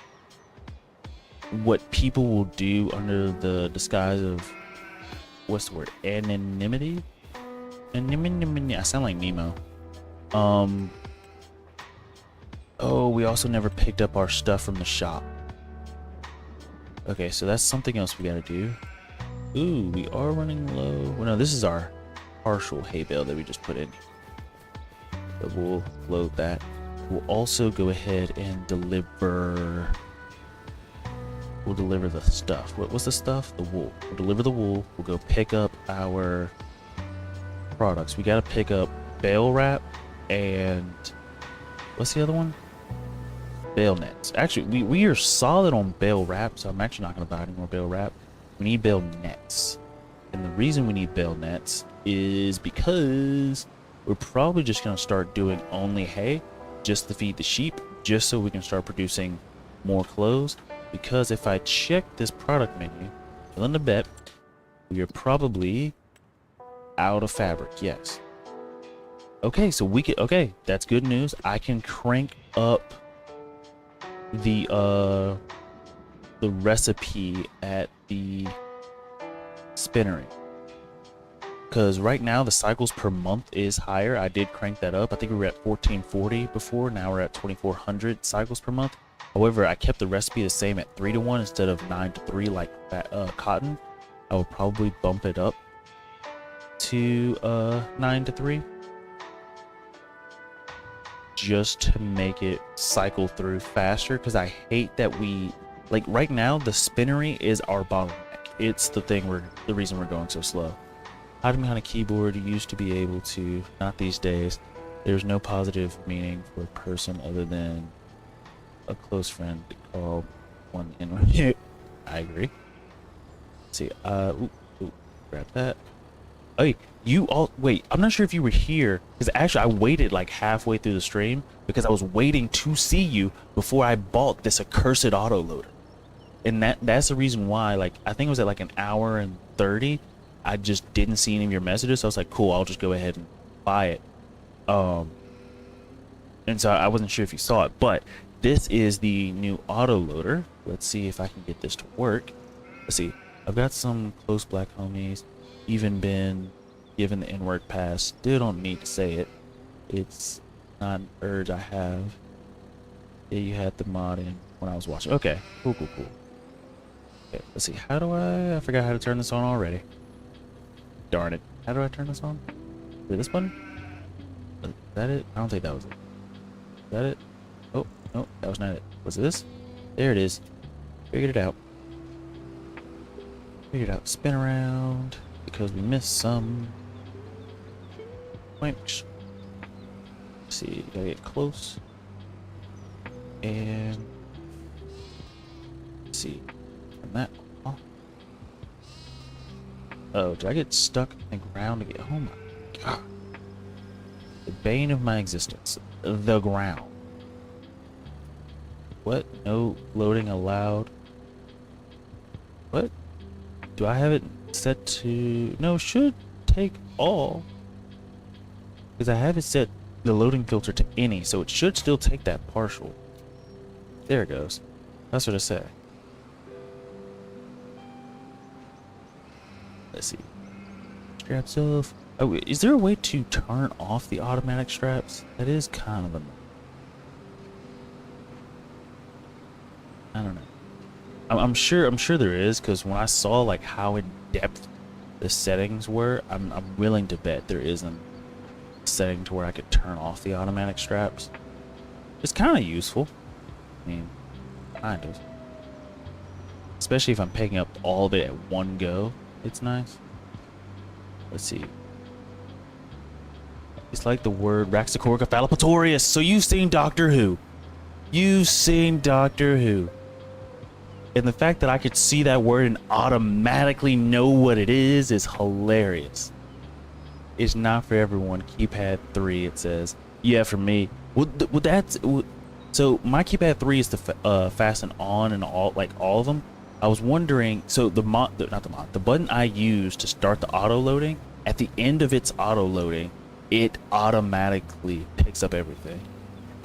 what people will do under the disguise of, what's the word? Anonymity? I sound like Nemo. Oh, we also never picked up our stuff from the shop. Okay, so that's something else we gotta do. Ooh, we are running low. Well, no, this is our partial hay bale that we just put in. So we'll load that. We'll also go ahead and deliver. We'll deliver the stuff. What's the stuff? The wool. We'll deliver the wool. We'll go pick up our products. We gotta pick up bale wrap and what's the other one? Bale nets. Actually, we are solid on bale wrap, so I'm actually not gonna buy any more bale wrap. We need bale nets, and the reason we need bale nets is because we're probably just gonna start doing only hay, just to feed the sheep, just so we can start producing more clothes. Because if I check this product menu, willing to bet we are probably out of fabric. Yes. Okay, so we can. Okay, that's good news. I can crank up the recipe at the spinnery, because right now the cycles per month is higher. I did crank that up. I think we were at 1440 before. Now we're at 2400 cycles per month. However, I kept the recipe the same at 3-to-1 instead of 9-to-3 like cotton. I will probably bump it up to 9-to-3 just to make it cycle through faster, because I hate that we, like, right now the spinnery is our bottleneck. It's the reason we're going so slow. Hiding behind a keyboard, you used to be able to, not these days. There's no positive meaning for a person other than a close friend to call one in. I agree. Let's see, grab that. Oh, you all, wait, I'm not sure if you were here, because actually I waited like halfway through the stream because I was waiting to see you before I bought this accursed autoloader. And that's the reason why, like, I think it was at like an hour and 30. I just didn't see any of your messages, so I was like, cool, I'll just go ahead and buy it. And so I wasn't sure if you saw it, but this is the new autoloader. Let's see if I can get this to work. Let's see. I've got some close black homies. Even been given the N-word pass. Still don't need to say it. It's not an urge I have. Yeah, you had the mod in when I was watching. Okay, cool. Okay, let's see. How do I forgot how to turn this on already. Darn it. How do I turn this on? Is it this button? Is that it? I don't think that was it. Is that it? Oh, no, that was not it. Was it this? There it is. Figured it out. Spin around. Because we missed some planks. Let's see, gotta get close. And let's see. Turn that off. Oh, did I get stuck in the ground to get home? Oh my God. The bane of my existence. The ground. What? No loading allowed. What? Do I have it set to... No, should take all. Because I have it set the loading filter to any, so it should still take that partial. There it goes. That's what I say. Let's see. Straps off. Oh, is there a way to turn off the automatic straps? That is kind of annoying. I don't know. I'm sure there is, because when I saw like how in depth the settings were, I'm willing to bet there isn't a setting to where I could turn off the automatic straps. It's kind of useful. I mean, kind of. Especially if I'm picking up all of it at one go. It's nice. Let's see. It's like the word Raxacoricofallapatorius. So you've seen Doctor Who. You've seen Doctor Who. And the fact that I could see that word and automatically know what it is hilarious. It's not for everyone. Keypad 3, it says. Yeah, for me. Well, that's... So my keypad 3 is to fasten on and all, like all of them. I was wondering, so the button I use to start the auto loading, at the end of its auto loading, it automatically picks up everything.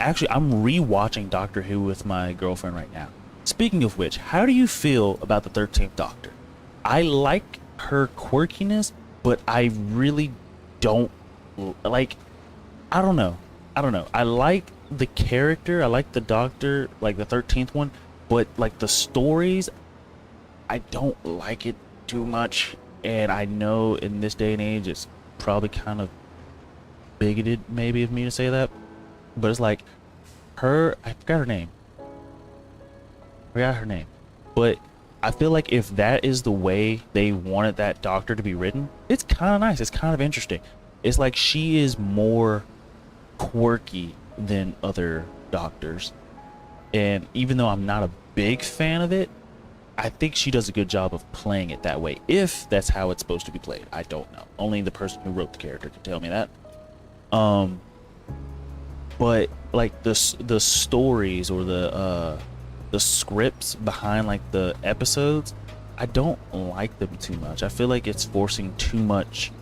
Actually, I'm re-watching Doctor Who with my girlfriend right now. Speaking of which, how do you feel about the 13th Doctor? I like her quirkiness, but I really don't like, I don't know. I like the character, I like the Doctor, like the 13th one, but like the stories, I don't like it too much. And I know in this day and age it's probably kind of bigoted maybe of me to say that, but it's like her, I forgot her name, but I feel like if that is the way they wanted that Doctor to be written, it's kind of nice, it's kind of interesting. It's like she is more quirky than other Doctors, and even though I'm not a big fan of it, I think she does a good job of playing it that way, if that's how it's supposed to be played. I don't know, only the person who wrote the character can tell me that. But like the stories or the scripts behind like the episodes, I don't like them too much. I feel like it's forcing too much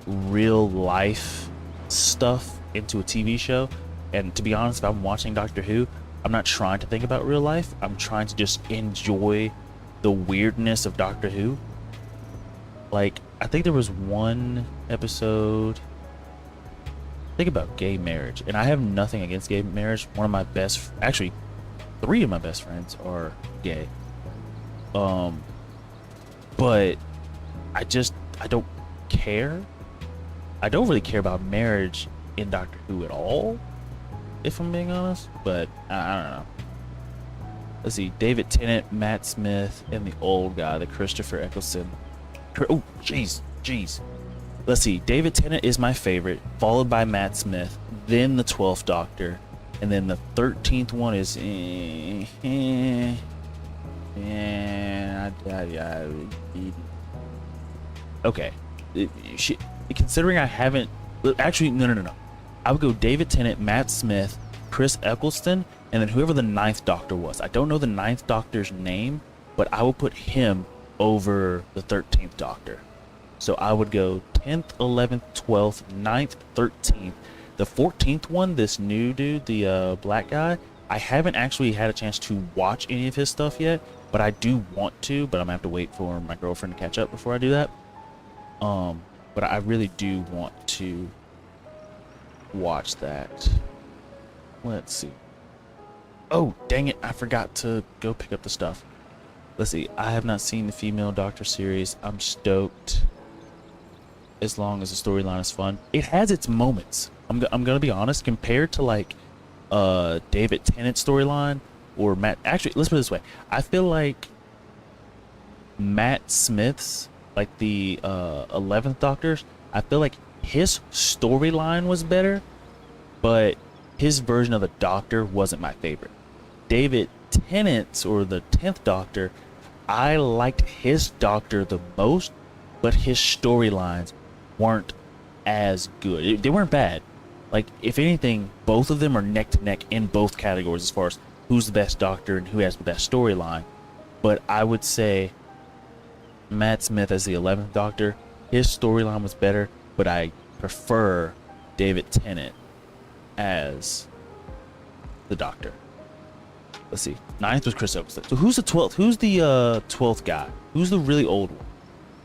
real life stuff into a TV show. And to be honest, if I'm watching Doctor Who, I'm not trying to think about real life. I'm trying to just enjoy the weirdness of Doctor Who. Like, I think there was one episode, think about gay marriage, and I have nothing against gay marriage. One of my best, actually 3 of my best friends are gay, but I don't care. I don't really care about marriage in Doctor Who at all, if I'm being honest, but I don't know. Let's see, David Tennant, Matt Smith, and the old guy, the Christopher Eccleston. Oh, jeez. Let's see, David Tennant is my favorite, followed by Matt Smith, then the 12th Doctor, and then the 13th one is okay. Considering I haven't, actually, no. I would go David Tennant, Matt Smith, Chris Eccleston, and then whoever the 9th Doctor was. I don't know the 9th Doctor's name, but I will put him over the 13th Doctor. So I would go 10th, 11th, 12th, 9th, 13th. The 14th one, this new dude, the black guy, I haven't actually had a chance to watch any of his stuff yet, but I do want to, but I'm gonna have to wait for my girlfriend to catch up before I do that. But I really do want to watch that. Let's see. Oh, dang it, I forgot to go pick up the stuff. Let's see, I have not seen the female Doctor series. I'm stoked, as long as the storyline is fun. It has its moments. I'm gonna be honest, compared to like David Tennant's storyline or Matt, actually, let's put it this way. I feel like Matt Smith's, like the 11th Doctor's, I feel like his storyline was better, but his version of the Doctor wasn't my favorite. David Tennant's, or the 10th Doctor, I liked his Doctor the most, but his storylines weren't as good. They weren't bad. Like, if anything, both of them are neck to neck in both categories as far as who's the best Doctor and who has the best storyline. But I would say Matt Smith as the 11th Doctor, his storyline was better, but I prefer David Tennant as the Doctor. Let's see. 9th was Chris Eccleston. So who's the 12th? Who's the 12th guy? Who's the really old one?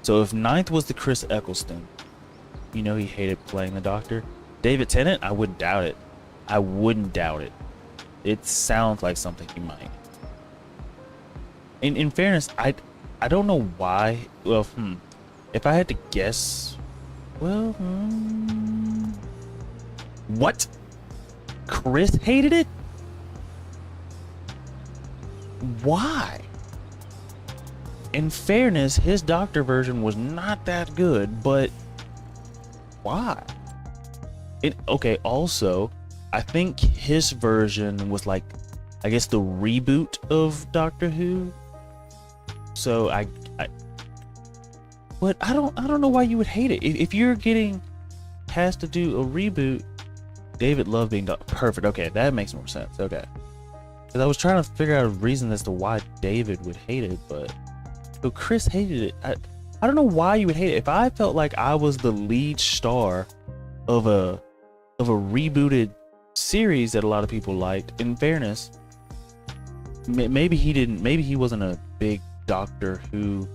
So if 9th was the Chris Eccleston, you know he hated playing the Doctor. David Tennant, I wouldn't doubt it. I wouldn't doubt it. It sounds like something he might. In fairness, I don't know why. Well, if I had to guess, well, what? Chris hated it? Why? In fairness, his Doctor version was not that good, but why? Okay, also, I think his version was like, I guess, the reboot of Doctor Who. So but I don't know why you would hate it. If you're getting has to do a reboot, David loved being perfect. Okay, that makes more sense. Okay, because I was trying to figure out a reason as to why David would hate it, but so Chris hated it. I don't know why you would hate it. If I felt like I was the lead star of a rebooted series that a lot of people liked, in fairness, maybe he didn't. Maybe he wasn't a big Doctor Who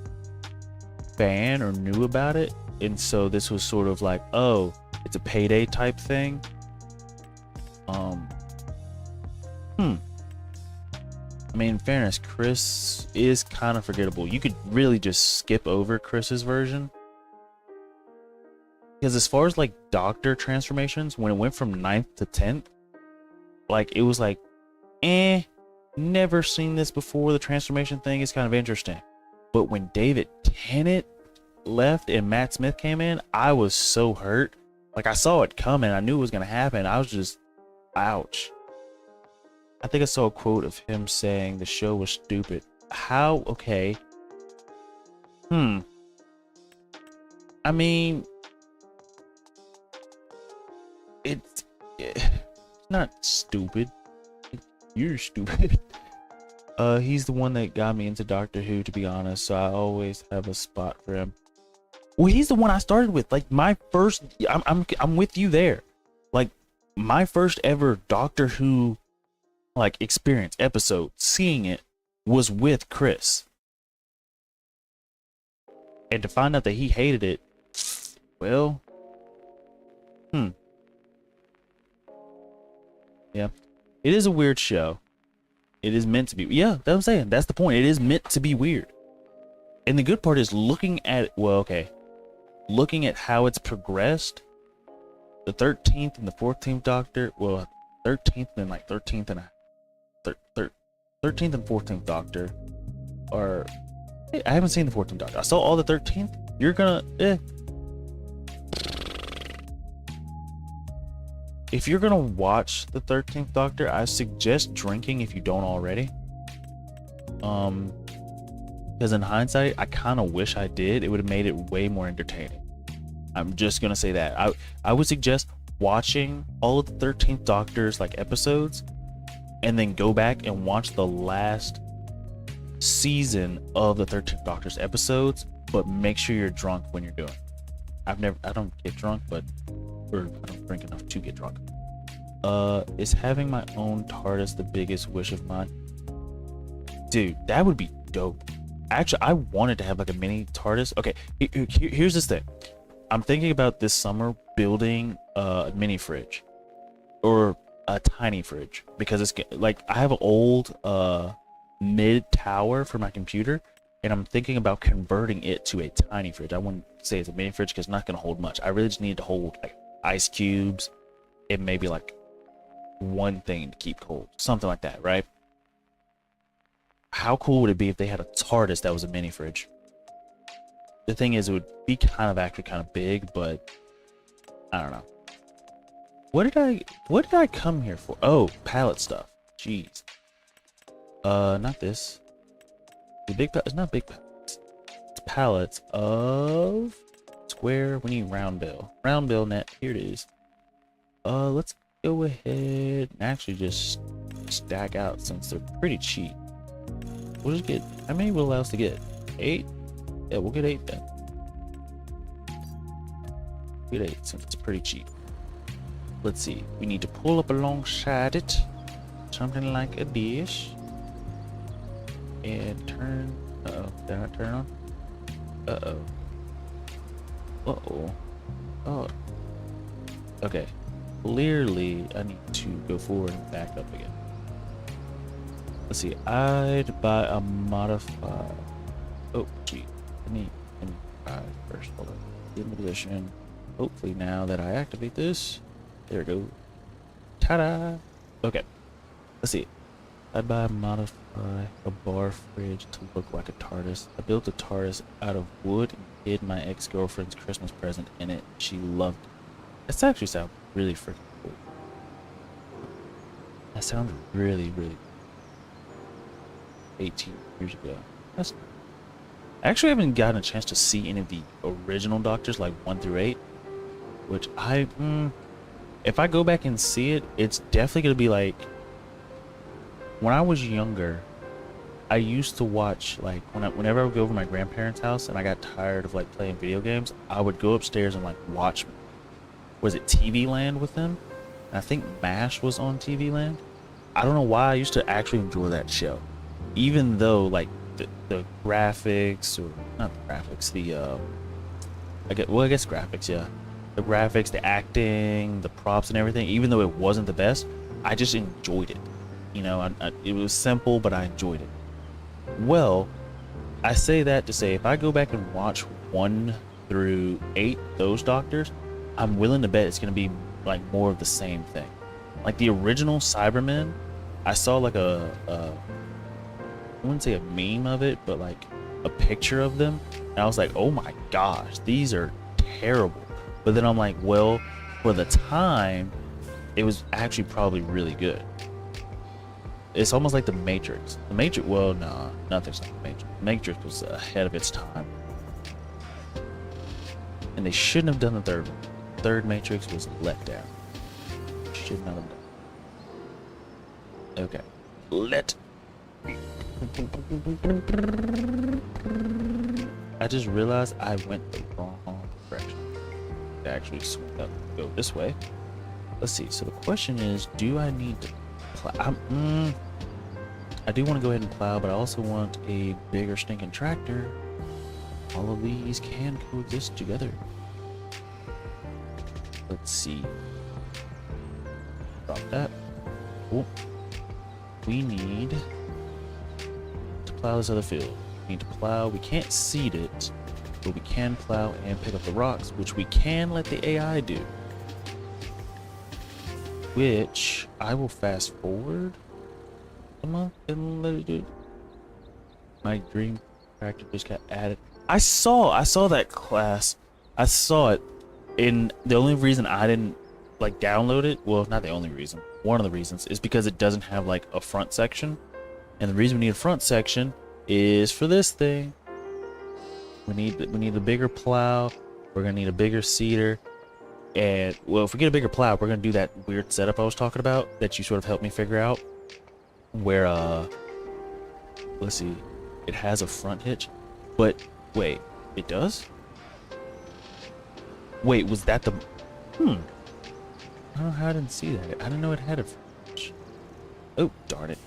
fan or knew about it, and so this was sort of like, oh, it's a payday type thing. I mean, in fairness, Chris is kind of forgettable. You could really just skip over Chris's version, because as far as like Doctor transformations, when it went from 9th to 10th, like it was like, never seen this before. The transformation thing is kind of interesting. But when David Tennant left and Matt Smith came in, I was so hurt. Like, I saw it coming. I knew it was going to happen. I was just, ouch. I think I saw a quote of him saying the show was stupid. How? Okay. I mean, it's not stupid. You're stupid. He's the one that got me into Doctor Who, to be honest, so I always have a spot for him. Well, he's the one I started with. Like, my first, I'm with you there. Like, my first ever Doctor Who like experience episode, seeing it, was with Chris. And to find out that he hated it, well, yeah, it is a weird show. It is meant to be. Yeah, that's what I'm saying. That's the point. It is meant to be weird. And the good part is looking at, well, okay, looking at how it's progressed. The 13th and the 14th Doctor, well, 13th and like 13th and 13th and 14th Doctor are, I haven't seen the 14th Doctor. I saw all the 13th. You're gonna, If you're gonna watch the 13th Doctor, I suggest drinking if you don't already. Because in hindsight, I kind of wish I did. It would have made it way more entertaining. I'm just gonna say that. I would suggest watching all of the 13th Doctor's like episodes, and then go back and watch the last season of the 13th Doctor's episodes, but make sure you're drunk when you're doing it. I don't get drunk, but or I don't drink enough to get drunk. Is having my own TARDIS the biggest wish of mine? Dude, that would be dope. Actually, I wanted to have like a mini TARDIS. Okay, here's this thing. I'm thinking about this summer building a mini fridge or a tiny fridge, because it's like I have an old mid tower for my computer, and I'm thinking about converting it to a tiny fridge. I wouldn't say it's a mini fridge because it's not going to hold much. I really just need to hold like ice cubes and maybe like one thing to keep cold, something like that, right? How cool would it be if they had a TARDIS that was a mini fridge? The thing is, it would be kind of big, but I don't know. What did I come here for? Oh, pallet stuff. Jeez. Not this. The big pallet. It's not big pallet. It's pallets of square. We need round bill. Round bill net. Here it is. Let's go ahead and actually just stack out since they're pretty cheap. We'll just get, how many will allow us to get? 8? Yeah, we'll get 8 then. Get 8 since it's pretty cheap. Let's see. We need to pull up alongside it. Something like a dish. And turn. Uh-oh. Did I not turn on? Uh-oh. Uh-oh. Oh. Okay. Clearly, I need to go forward and back up again. Let's see. I'd buy a modify. Oh, gee. I need buy first. Hold on. Give me position. Hopefully, now that I activate this, there we go. Ta-da! Okay. Let's see. I'd buy a modify a bar fridge to look like a TARDIS. I built a TARDIS out of wood and hid my ex-girlfriend's Christmas present in it. She loved it. This actually sounds really freaking cool. That sounds really, really 18 years ago. That's I actually haven't gotten a chance to see any of the original Doctors, like 1 through 8, which if I go back and see it, it's definitely gonna be like when I was younger. I used to watch, like, whenever I would go over to my grandparents' house and I got tired of like playing video games, I would go upstairs and like watch, was it TV Land with them? And I think MASH was on TV Land. I don't know why I used to actually enjoy that show, even though like the graphics, or not the graphics, the I guess graphics, yeah, the graphics, the acting, the props and everything, even though it wasn't the best, I just enjoyed it. You know, it was simple, but I enjoyed it. Well, I say that to say, if I go back and watch 1 through 8, those Doctors, I'm willing to bet it's going to be like more of the same thing. Like the original Cybermen, I saw like I wouldn't say a meme of it, but like a picture of them, and I was like, oh my gosh, these are terrible. But then I'm like, well, for the time, it was actually probably really good. It's almost like the Matrix. The Matrix, well, no, nothing's like the Matrix. The Matrix was ahead of its time, and they shouldn't have done the third one. The third Matrix was let down. Should not have done. Okay, I just realized I went the wrong direction. I actually swing up and go this way. Let's see. So the question is, do I need to plow? I do want to go ahead and plow, but I also want a bigger stinking tractor. All of these can coexist together. Let's see. Drop that. Cool. We need to plow this other field. We need to plow. We can't seed it, but we can plow and pick up the rocks, which we can let the AI do. Which I will fast forward a month and let it do. My dream tractor just got added. I saw that class. I saw it. And the only reason I didn't like download it, well, not the only reason, one of the reasons, is because it doesn't have like a front section. And the reason we need a front section is for this thing. We need a bigger plow. We're gonna need a bigger seeder. And well, if we get a bigger plow, we're gonna do that weird setup I was talking about that you sort of helped me figure out, where let's see, it has a front hitch, but wait, it does? Wait, was that the I don't know how I didn't see that. I didn't know it had a front hitch. Oh, darn it.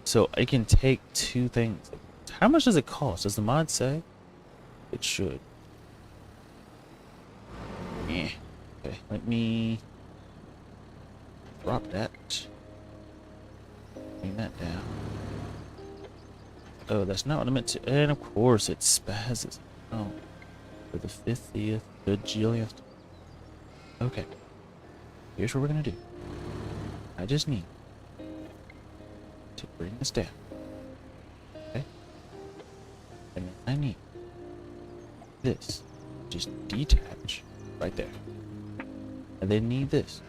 So it can take 2 things. How much does it cost? Does the mod say? It should. Yeah. Okay, let me drop that. Bring that down. Oh, that's not what I meant to. And of course it spazzes. Oh. For the 50th, bajillionth. Okay. Here's what we're gonna do. I just need to bring this down. Okay. And then I need this. Just detach right there. And then need this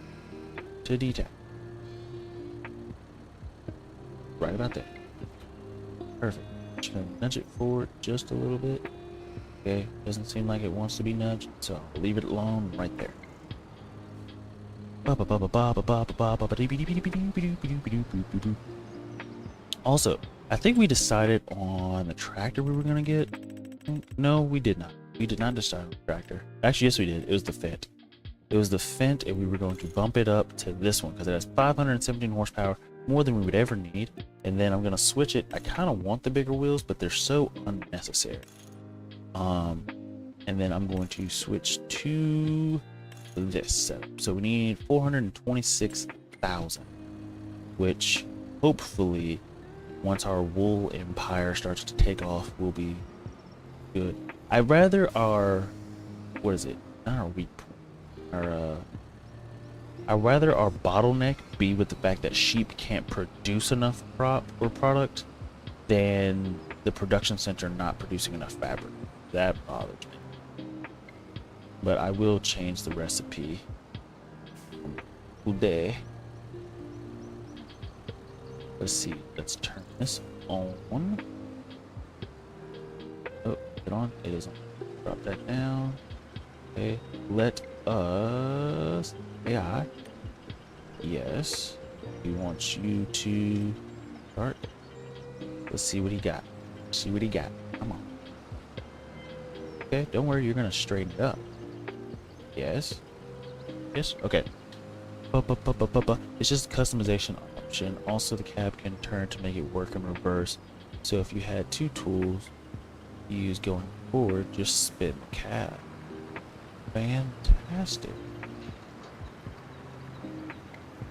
to detach. Right about there. Perfect. just gonna nudge it forward just a little bit. Okay, doesn't seem like it wants to be nudged, so I'll leave it alone right there. Also, I think we decided on the tractor we were gonna get. No, we did not. We did not decide on the tractor. Actually, yes, we did. It was the Fendt. It was the Fendt, and we were going to bump it up to this one because it has 517 horsepower, more than we would ever need. And then I'm gonna switch it. I kind of want the bigger wheels, but they're so unnecessary. And then I'm going to switch to this setup. So we need 426,000, which hopefully, once our wool empire starts to take off, will be good. I'd rather our, what is it? Not our weak point. I'd rather our bottleneck be with the fact that sheep can't produce enough crop or product than the production center not producing enough fabric. That bothers me. But I will change the recipe today. Let's see. Let's turn this on. Oh, get on. It is on. Drop that down. Okay. Let us. AI. Yes. We want you to start. Let's see what he got. See what he got. Come on. Okay. Don't worry. You're gonna straighten it up. Yes. Yes. Okay. It's just a customization option. Also, the cab can turn to make it work in reverse. So if you had two tools you use going forward, just spin the cab. Fantastic.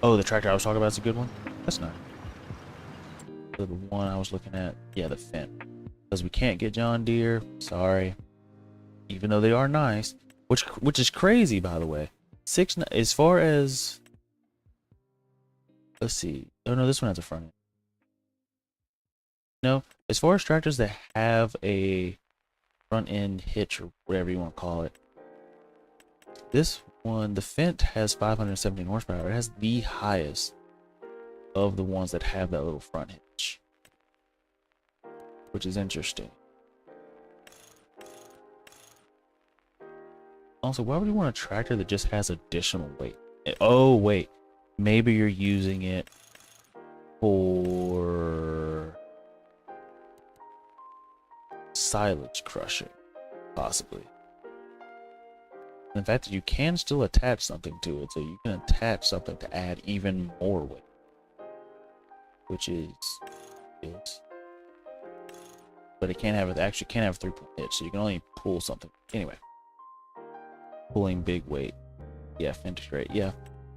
Oh, the tractor I was talking about is a good one? That's nice. The one I was looking at, yeah, the Fendt. Because we can't get John Deere. Sorry. Even though they are nice. Which is crazy, by the way. As far as, let's see. Oh no, this one has a front end. No, as far as tractors that have a front end hitch or whatever you want to call it, this one, the Fendt, has 517 horsepower. It has the highest of the ones that have that little front hitch, which is interesting. Also, why would you want a tractor that just has additional weight? Oh, wait. Maybe you're using it for silage crushing, possibly. And the fact that you can still attach something to it, so you can attach something to add even more weight, which is. But it can't have a 3-point hitch, so you can only pull something. Anyway. Pulling big weight. Yeah, Fendt is great. Yeah.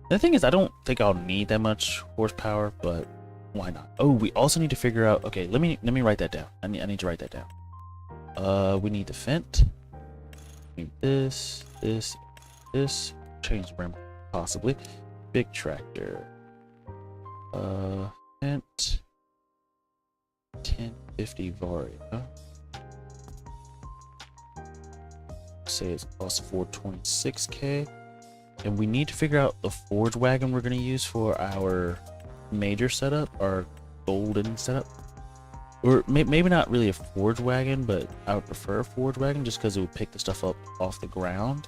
The thing is, I don't think I'll need that much horsepower, but why not? Oh, we also need to figure out. Okay, let me write that down. I need to write that down. We need the Fendt. We need this. Change the rim, possibly. Big tractor. Fendt. 1050 Varia. Say it's cost 426k, and we need to figure out the forge wagon we're going to use for our major setup, our golden setup, or maybe not really a forge wagon, but I would prefer a forge wagon just because it would pick the stuff up off the ground.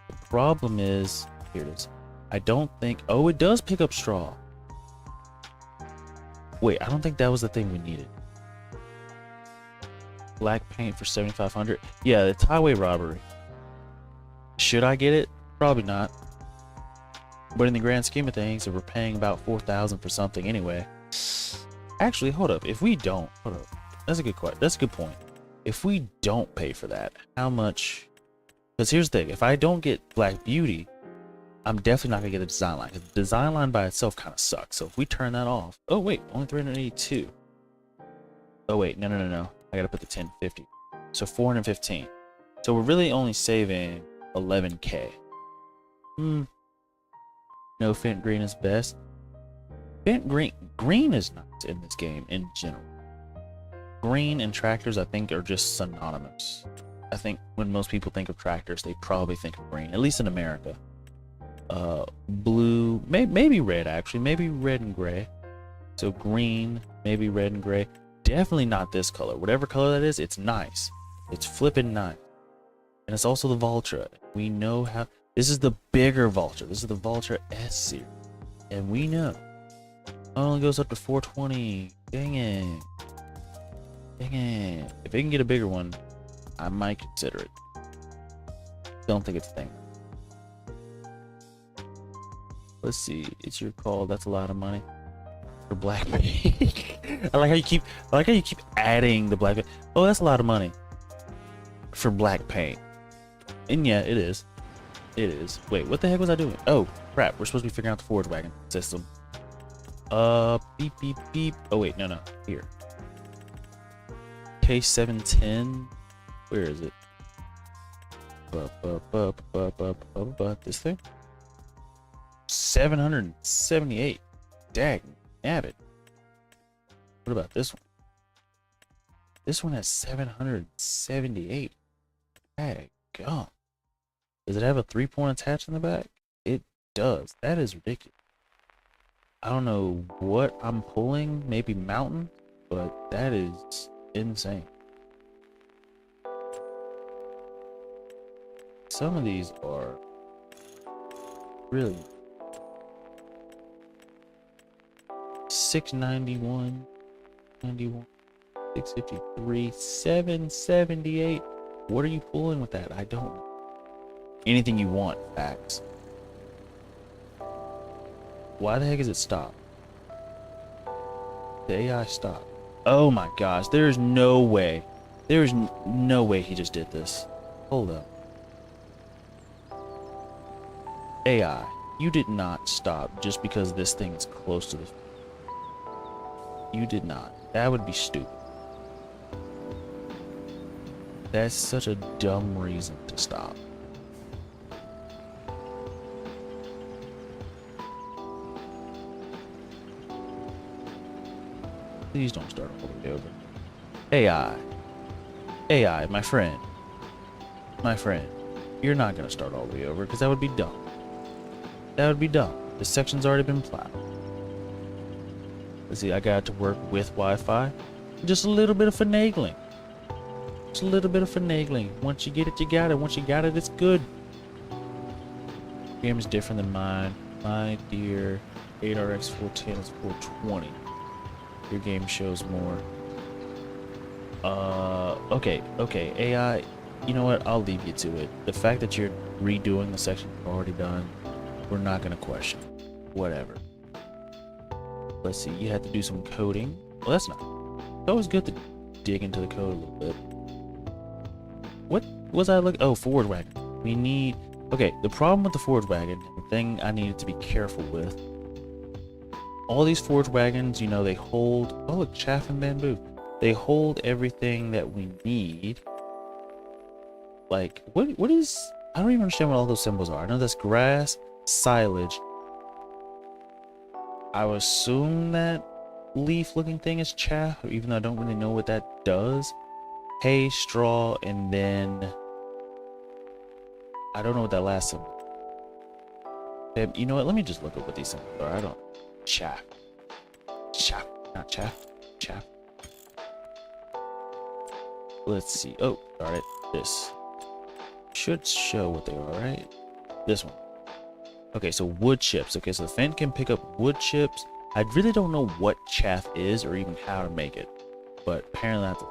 The problem is, here it is, I don't think, oh, it does pick up straw. Wait, I don't think that was the thing we needed. Black paint for 7,500. Yeah, it's highway robbery. Should I get it? Probably not. But in the grand scheme of things, if we're paying about 4,000 for something anyway. Actually, hold up. If we don't, hold up. That's a good question. That's a good point. If we don't pay for that, how much? Because here's the thing: if I don't get Black Beauty, I'm definitely not gonna get the design line. Because the design line by itself kind of sucks. So if we turn that off, oh wait, only 382. Oh wait, no. I gotta put the 1050. So 415. So we're really only saving 11k. No, Fendt green is best. Fendt green is nice in this game in general. Green and tractors, I think, are just synonymous. I think when most people think of tractors, they probably think of green, at least in America. Blue, maybe red actually, maybe red and gray. So green, maybe red and gray. definitely not this color. Whatever color that is, it's nice. It's flipping nice. And it's also the Vultra. We know how, this is the bigger Vultra. This is the Vultra S series. And we know it only goes up to 420. Dang it. Dang it. If it can get a bigger one, I might consider it. Don't think it's a thing. Let's see. It's your call. That's a lot of money for black paint. I like how you keep adding the black paint. Oh, that's a lot of money for black paint. And yeah, it is. It is. Wait, what the heck was I doing? Oh, crap. We're supposed to be figuring out the forge wagon system. Beep, beep, beep. Oh, wait, no. Here. K710. Where is it? This thing? 778. Dag nabbit. What about this one? This one has 778. Dag gum. Does it have a 3-point attached in the back? It does. That is ridiculous. I don't know what I'm pulling. Maybe mountain, but that is insane. Some of these are really 691, 91, 653, 778. What are you pulling with that? I don't know. Anything you want, facts. Why the heck is it stopped? The AI stopped. Oh my gosh, there's no way. There's no way he just did this. Hold up. AI, you did not stop just because this thing is close to the... You did not. That would be stupid. That's such a dumb reason to stop. Please don't start all the way over. AI, my friend, you're not gonna start all the way over because that would be dumb. That would be dumb. This section's already been plowed. Let's see, I got to work with Wi-Fi. Just a little bit of finagling. Just a little bit of finagling. Once you get it, you got it. Once you got it, it's good. Your game is different than mine. My dear 8RX 410 is 420. Your game shows more. Okay, AI, you know what? I'll leave you to it. The fact that you're redoing the section you've already done, we're not gonna question. Whatever. Let's see, you had to do some coding. Well, that's not. It's always good to dig into the code a little bit. What was I looking? Oh, forward wagon. We need. Okay, the problem with the forge wagon, the thing I needed to be careful with. All these forge wagons, you know, they hold. Oh, look, chaff and bamboo. They hold everything that we need. Like, what is? I don't even understand what all those symbols are. I know that's grass, silage. I would assume that leaf-looking thing is chaff, even though I don't really know what that does. Hay, straw, and then I don't know what that last symbol. You know what? Let me just look up what these symbols are. I don't. Chaff. Chaff. Not chaff. Chaff. Let's see. Oh, darn it. This should show what they are, right? This one. Okay, so wood chips. Okay, so the fan can pick up wood chips. I really don't know what chaff is or even how to make it, but apparently that's,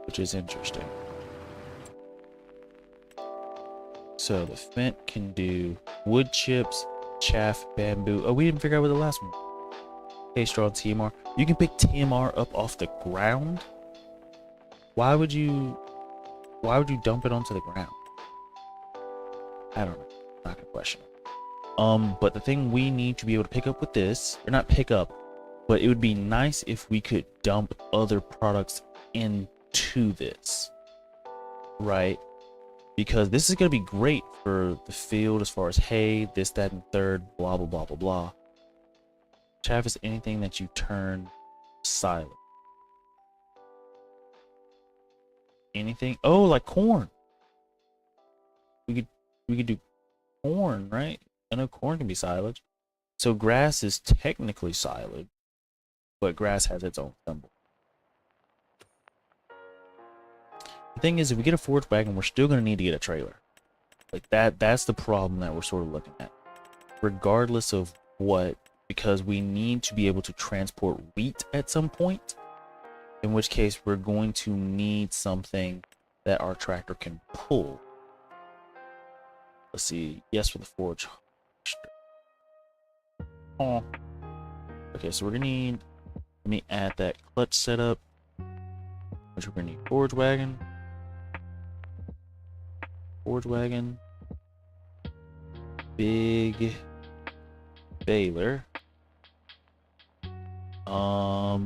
which is interesting. So the Fent can do wood chips, chaff, bamboo. Oh, we didn't figure out what the last one. Hay, straw, TMR. You can pick TMR up off the ground. Why would you dump it onto the ground? I don't know. I'm not gonna question it. But the thing we need to be able to pick up with this, or not pick up, but it would be nice if we could dump other products into this, right? Because this is gonna be great for the field as far as hay, this, that, and third, blah, blah, blah, blah, blah. Chaff is anything that you turn silent. Anything? Oh, like corn. We could do corn, right? I know corn can be silage. So grass is technically silage, but grass has its own symbol. The thing is, if we get a forage wagon, we're still going to need to get a trailer. Like that's the problem that we're sort of looking at. Regardless of what, because we need to be able to transport wheat at some point, in which case we're going to need something that our tractor can pull. Let's see. Yes, for the forage. Oh. Okay, so we're gonna need, let me add that clutch setup, which we're gonna need forage wagon, big baler, I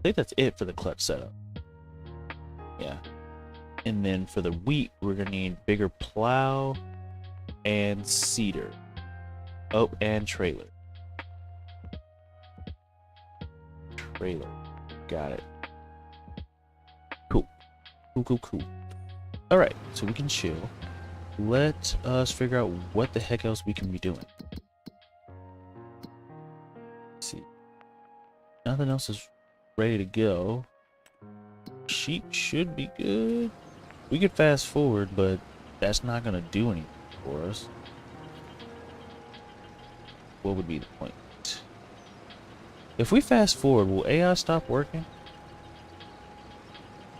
think that's it for the clutch setup. Yeah. And then for the wheat, we're gonna need bigger plow and seeder. Oh, and trailer. Got it. Cool. Alright, so we can chill. Let us figure out what the heck else we can be doing. Let's see. Nothing else is ready to go. Sheep should be good. We could fast forward, but that's not gonna do anything for us. What would be the point? If we fast forward, will AI stop working?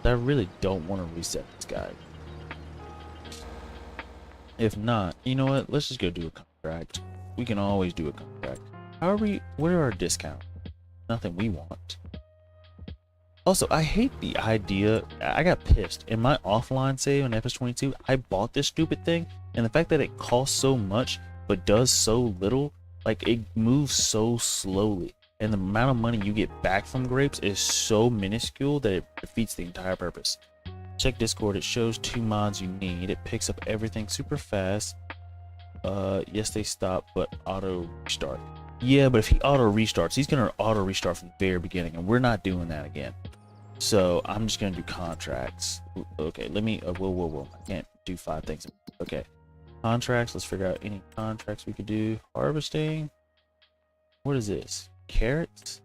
I really don't want to reset this guy. If not, you know what? Let's just go do a contract. We can always do a contract. What are our discounts? Nothing we want. Also, I hate the idea. I got pissed. In my offline save on FS22, I bought this stupid thing, and the fact that it costs so much but does so little, like it moves so slowly, and the amount of money you get back from grapes is so minuscule that it defeats the entire purpose. Check Discord. It shows 2 mods you need. It picks up everything super fast. Yes, they stop, but auto restart. Yeah, but if he auto restarts, he's gonna auto restart from the very beginning, and we're not doing that again. So I'm just gonna do contracts. Okay, let me. Whoa! I can't do 5 things. Okay, contracts. Let's figure out any contracts we could do. Harvesting. What is this? Carrots,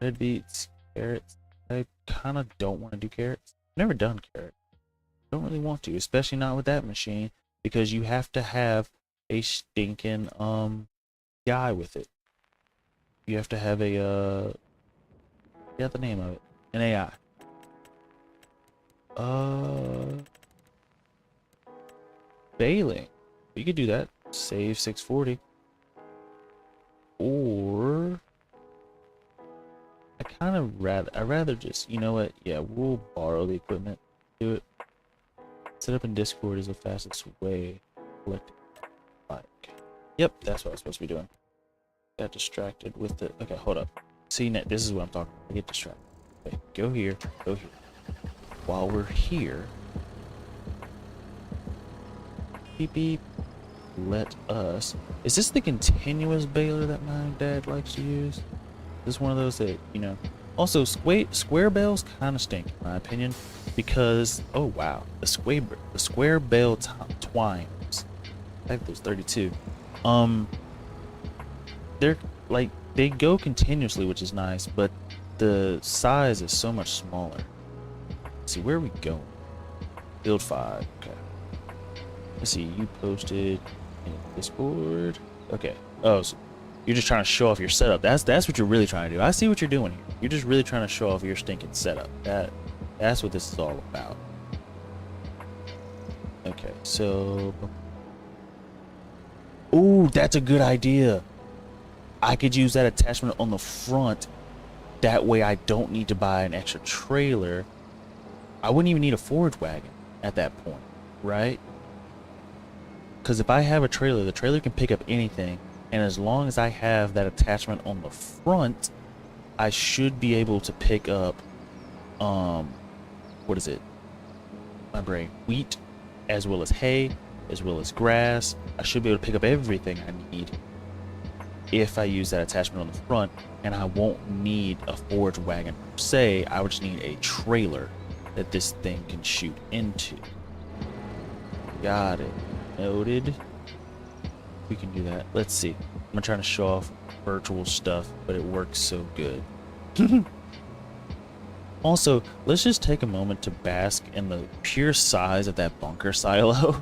red beets, carrots. I kind of don't want to do carrots. Never done carrots. Don't really want to, especially not with that machine, because you have to have a stinking guy with it. You have to have a forget the name of it, an AI. Baling. We could do that. Save 640. Or I'd rather just, you know what? Yeah, we'll borrow the equipment. Do it. Set up in Discord is the fastest way. Collect. Like. Yep, that's what I was supposed to be doing. Got distracted with the. Okay, hold up. See, this is what I'm talking about. I get distracted. Okay, go here. Go here. While we're here, beep beep. Let us. Is this the continuous baler that my dad likes to use? Is this one of those that, you know? Also, square bales kind of stink, in my opinion, because oh wow, the square bale twines. I think there's 32. They're like they go continuously, which is nice, but the size is so much smaller. Let's see, where are we going? Build 5. Okay. Let's see. You posted in Discord. Okay. Oh, so you're just trying to show off your setup. That's what you're really trying to do. I see what you're doing here. You're just really trying to show off your stinking setup. That's what this is all about. Okay, so ooh, that's a good idea. I could use that attachment on the front. That way I don't need to buy an extra trailer. I wouldn't even need a forage wagon at that point, right? Because if I have a trailer, the trailer can pick up anything. And as long as I have that attachment on the front, I should be able to pick up, what is it? My brain. Wheat, as well as hay, as well as grass. I should be able to pick up everything I need if I use that attachment on the front, and I won't need a forage wagon per se. I would just need a trailer that this thing can shoot into. Got it. Noted. We can do that. Let's see. I'm trying to show off virtual stuff, but it works so good. Also, let's just take a moment to bask in the pure size of that bunker silo.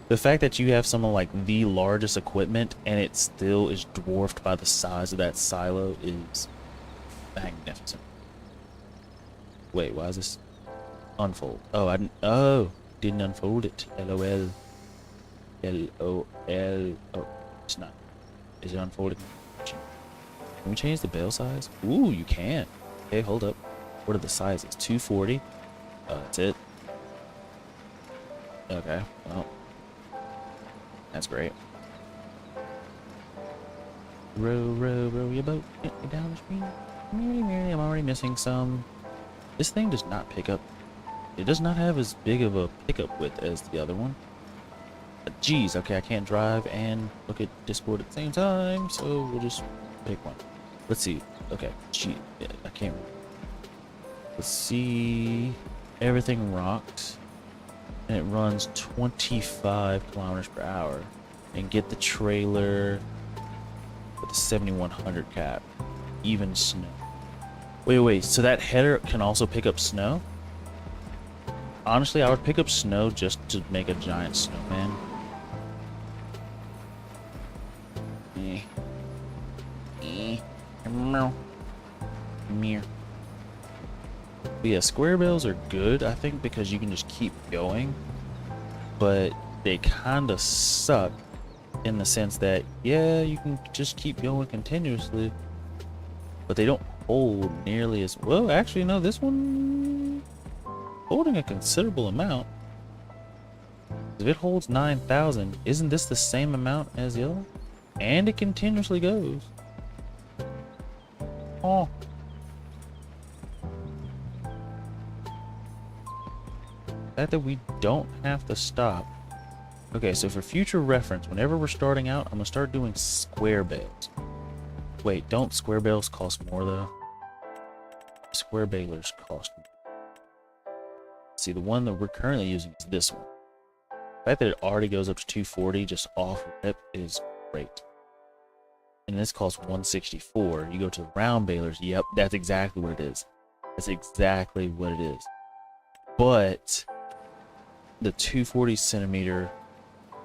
The fact that you have some of like the largest equipment and it still is dwarfed by the size of that silo is magnificent. Wait, why is this unfold? Oh, didn't unfold it. LOL. LOL. Oh, it's not. Is it unfolded? Can we change the bale size? Ooh, you can. Okay, hold up. What are the sizes? 240. Oh, that's it. Okay, well, that's great. Row your boat down the stream. I'm already missing some. This thing does not pick up. It does not have as big of a pickup width as the other one. Geez, okay, I can't drive and look at Discord at the same time, so we'll just pick one. Let's see. Okay, gee, I can't. Let's see. Everything rocks, and it runs 25 kilometers per hour. And get the trailer with a 7100 cap, even snow. Wait. So that header can also pick up snow? Honestly, I would pick up snow just to make a giant snowman. But yeah, square bales are good, I think, because you can just keep going. But they kind of suck in the sense that, yeah, you can just keep going continuously, but they don't hold nearly as well. Actually, no, this one holding a considerable amount. If it holds 9,000, isn't this the same amount as the other one? And it continuously goes. Oh. The fact that we don't have to stop. Okay, so for future reference, whenever we're starting out, I'm gonna start doing square bales. Wait, don't square bales cost more though? Square balers cost more. See, the one that we're currently using is this one. The fact that it already goes up to 240 just off rip is great. And this costs 164. You go to the round balers, yep, that's exactly what it is. That's exactly what it is. But the 240 centimeter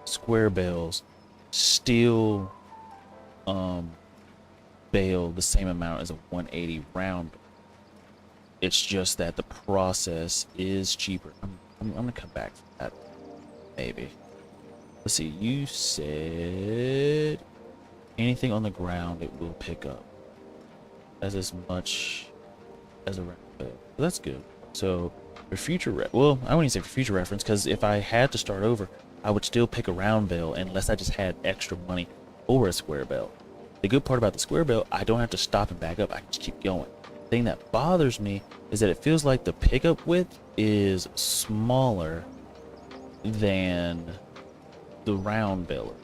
square bales still bale the same amount as a 180 round. It's just that the process is cheaper. I'm gonna come back to that, maybe. Let's see, you said anything on the ground it will pick up as much as a round bale. So that's good. So for future well, I wouldn't say for future reference, because if I had to start over, I would still pick a round bale unless I just had extra money for a square bale. The good part about the square bale, I don't have to stop and back up. I can just keep going. The thing that bothers me is that it feels like the pickup width is smaller than the round baler.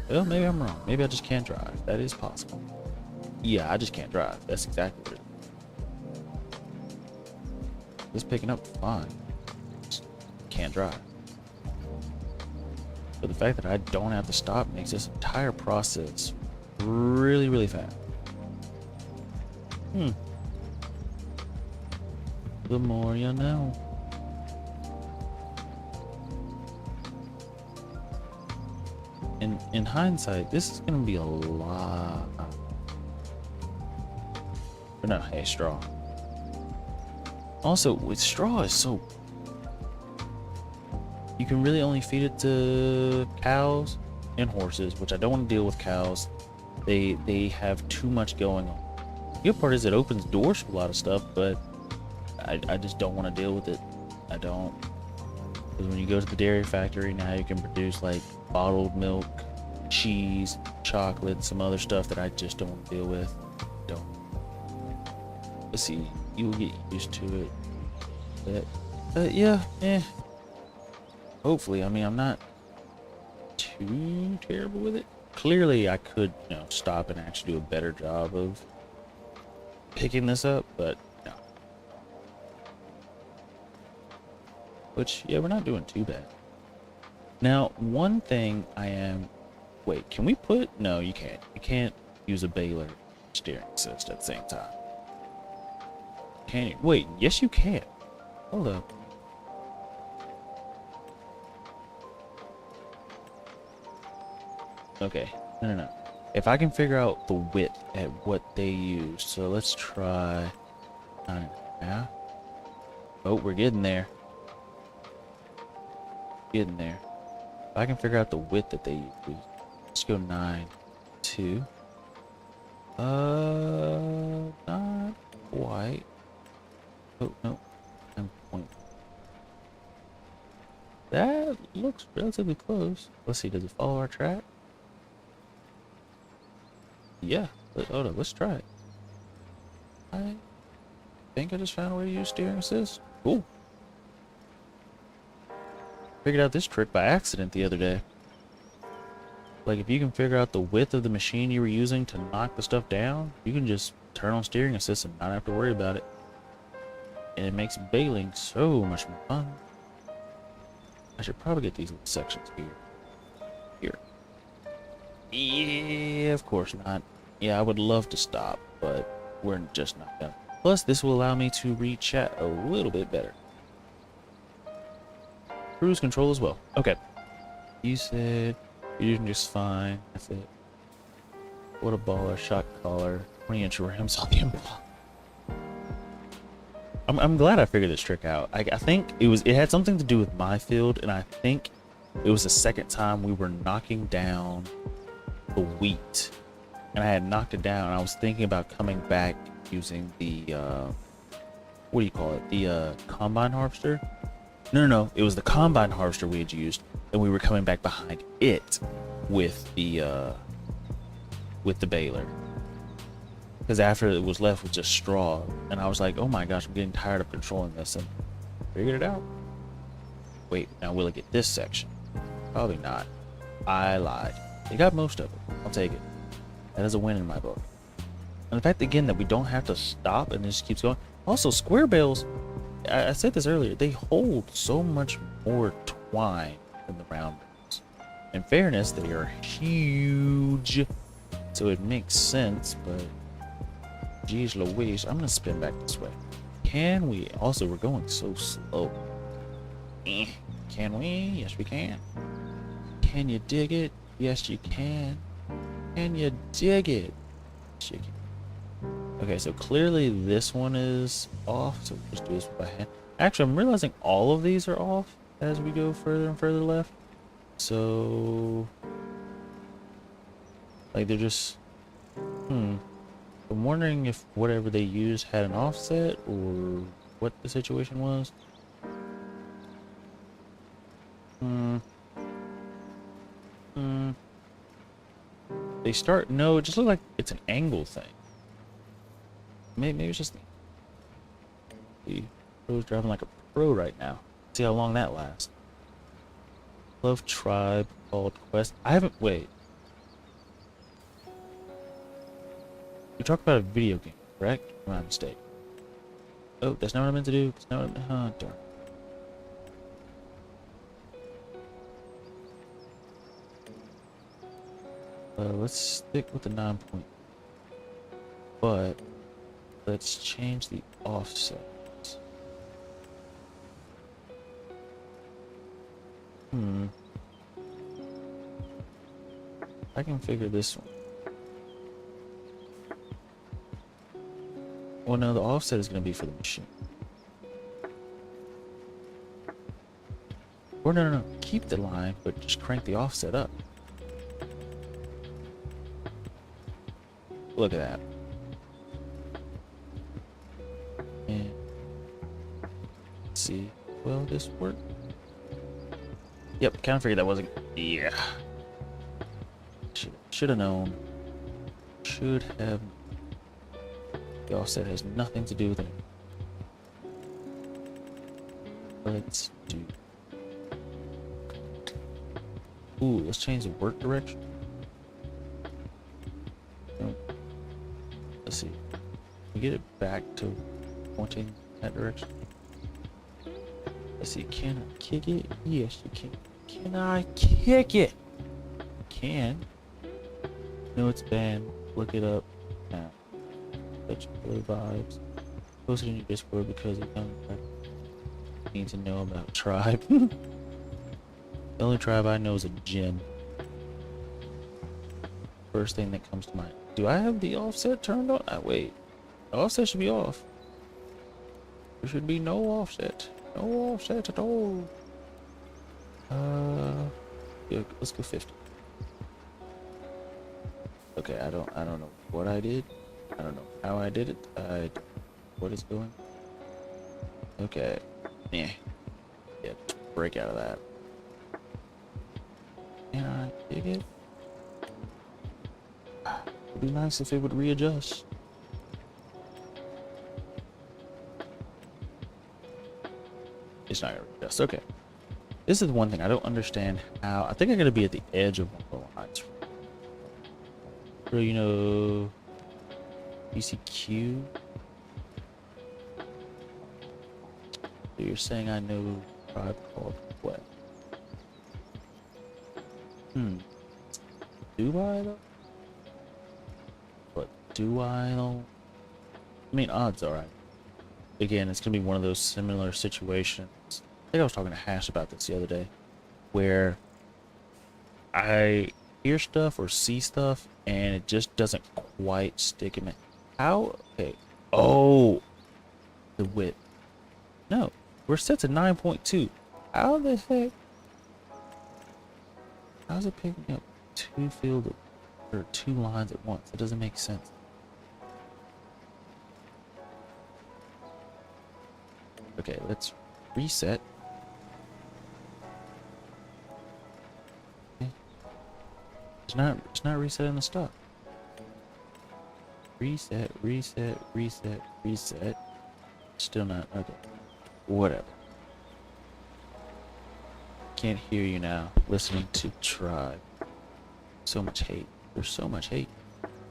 Well, maybe I'm wrong. Maybe I just can't drive. That is possible. Yeah, I just can't drive. That's exactly what it is. It's picking up fine. Just can't drive. But the fact that I don't have to stop makes this entire process really, really fast. The more you know. In hindsight, this is gonna be a lot. But no, hey, straw. Also, with straw is so, you can really only feed it to cows and horses, which I don't want to deal with cows. They have too much going on. The good part is it opens doors for a lot of stuff, but I just don't want to deal with it. I don't. Because when you go to the dairy factory, now you can produce like bottled milk, cheese, chocolate, some other stuff that I just don't want to deal with. Don't. Let's see. You will get used to it. But yeah, hopefully. I mean, I'm not too terrible with it. Clearly, I could, stop and actually do a better job of picking this up, but no. Which, yeah, we're not doing too bad. Now, one thing I am Wait, can we put? No, you can't. You can't use a baler steering assist at the same time. Can you? Wait, yes you can. Hold up. Okay, no. If I can figure out the width at what they use, so let's try 9.5. Oh, we're getting there. Getting there. If I can figure out the width that they use, let's go 9.2. Not quite. Oh no, 9 point. That looks relatively close. Let's see, does it follow our track? Yeah. Hold on, let's try it. I think I just found a way to use steering assist. Cool. Figured out this trick by accident the other day. Like, if you can figure out the width of the machine you were using to knock the stuff down, you can just turn on steering assist and not have to worry about it. And it makes baling so much more fun. I should probably get these little sections here. Yeah, of course not. Yeah, I would love to stop, but we're just not done. Plus, this will allow me to read chat a little bit better. Cruise control as well. Okay. You said you're doing just fine. That's it. What a baller. Shot caller. 20-inch rims on the impulse. I'm glad I figured this trick out. I think it had something to do with my field, and I think it was the second time we were knocking down the wheat. And I had knocked it down, and I was thinking about coming back using the what do you call it? The combine harvester. No, it was the combine harvester we had used, and we were coming back behind it with the baler. Because after it was left with just straw, and I was like, oh my gosh, I'm getting tired of controlling this, and figured it out. Wait, now will it get this section? Probably not. I lied. They got most of it. I'll take it. That is a win in my book. And the fact again that we don't have to stop and it just keeps going. Also, square bales, I said this earlier, they hold so much more twine than the round bales. In fairness, they are huge, so it makes sense, but geez Louise, I'm gonna spin back this way. Can we? Also, we're going so slow. Can we? Yes, we can. Can you dig it? Yes, you can. Can you dig it? Yes, you can. Okay, so clearly this one is off, so we'll just do this by hand. Actually, I'm realizing all of these are off as we go further and further left. So, like, they're just, I'm wondering if whatever they used had an offset or what the situation was. They start, no, it just looks like it's an angle thing. Maybe it's just the pro's driving like a pro right now. See how long that lasts. Love Tribe called Quest. I haven't, wait. We talked about a video game, correct? My mistake. Oh, that's not what I meant to do. That's not what I meant. Oh, darn. Let's stick with the 9 point. But let's change the offsets. I can figure this one. Well, no, the offset is going to be for the machine. Or no. Keep the line, but just crank the offset up. Look at that. And let's see. Will this work? Yep, kind of figured that wasn't. Yeah. Should have known. Should have. The offset has nothing to do with it. Let's do. Ooh, let's change the work direction. Let's see. We get it back to pointing that direction. Let's see. Can I kick it? Yes, you can. Can I kick it? Can. No, it's banned. Look it up now. Such killer vibes. Post it in your Discord because you don't need to know about tribe. The only tribe I know is a gym. First thing that comes to mind. Do I have the offset turned on? Wait. The offset should be off. There should be no offset. No offset at all. Yeah, let's go 50. Okay, I don't know what I did. I don't know how I did it. What is going? Okay. Yeah. Yeah, break out of that. Can I dig it? It'd be nice if it would readjust. It's not gonna readjust. Okay. This is the one thing I don't understand how. I think I'm gonna be at the edge of one of the lines. So, you know, BCQ. So you're saying I know a tribe called what? Do I though? But do I though? I mean, odds are. Again, it's gonna be one of those similar situations. I think I was talking to Hash about this the other day, where I hear stuff or see stuff and it just doesn't quite stick in my. How? Okay. Oh, the width. No, we're set to 9.2. How the heck? How's it picking up two field or two lines at once? It doesn't make sense. Okay, let's reset. Okay. It's not resetting the stuff. Reset, reset, reset, reset. Still not. Okay. Whatever. Can't hear you now. Listening to Tribe. So much hate. There's so much hate.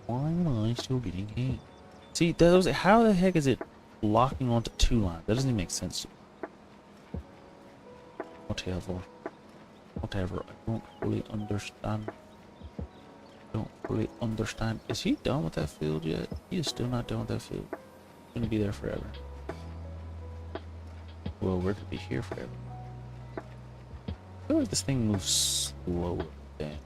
Why am I still getting hate? See, those. How the heck is it locking onto two lines? That doesn't even make sense to me. Whatever. Whatever. I don't fully understand. Don't fully understand. Is he done with that field yet? He is still not done with that field. He's gonna be there forever. Well, we're gonna be here forever. I feel like this thing moves slower than.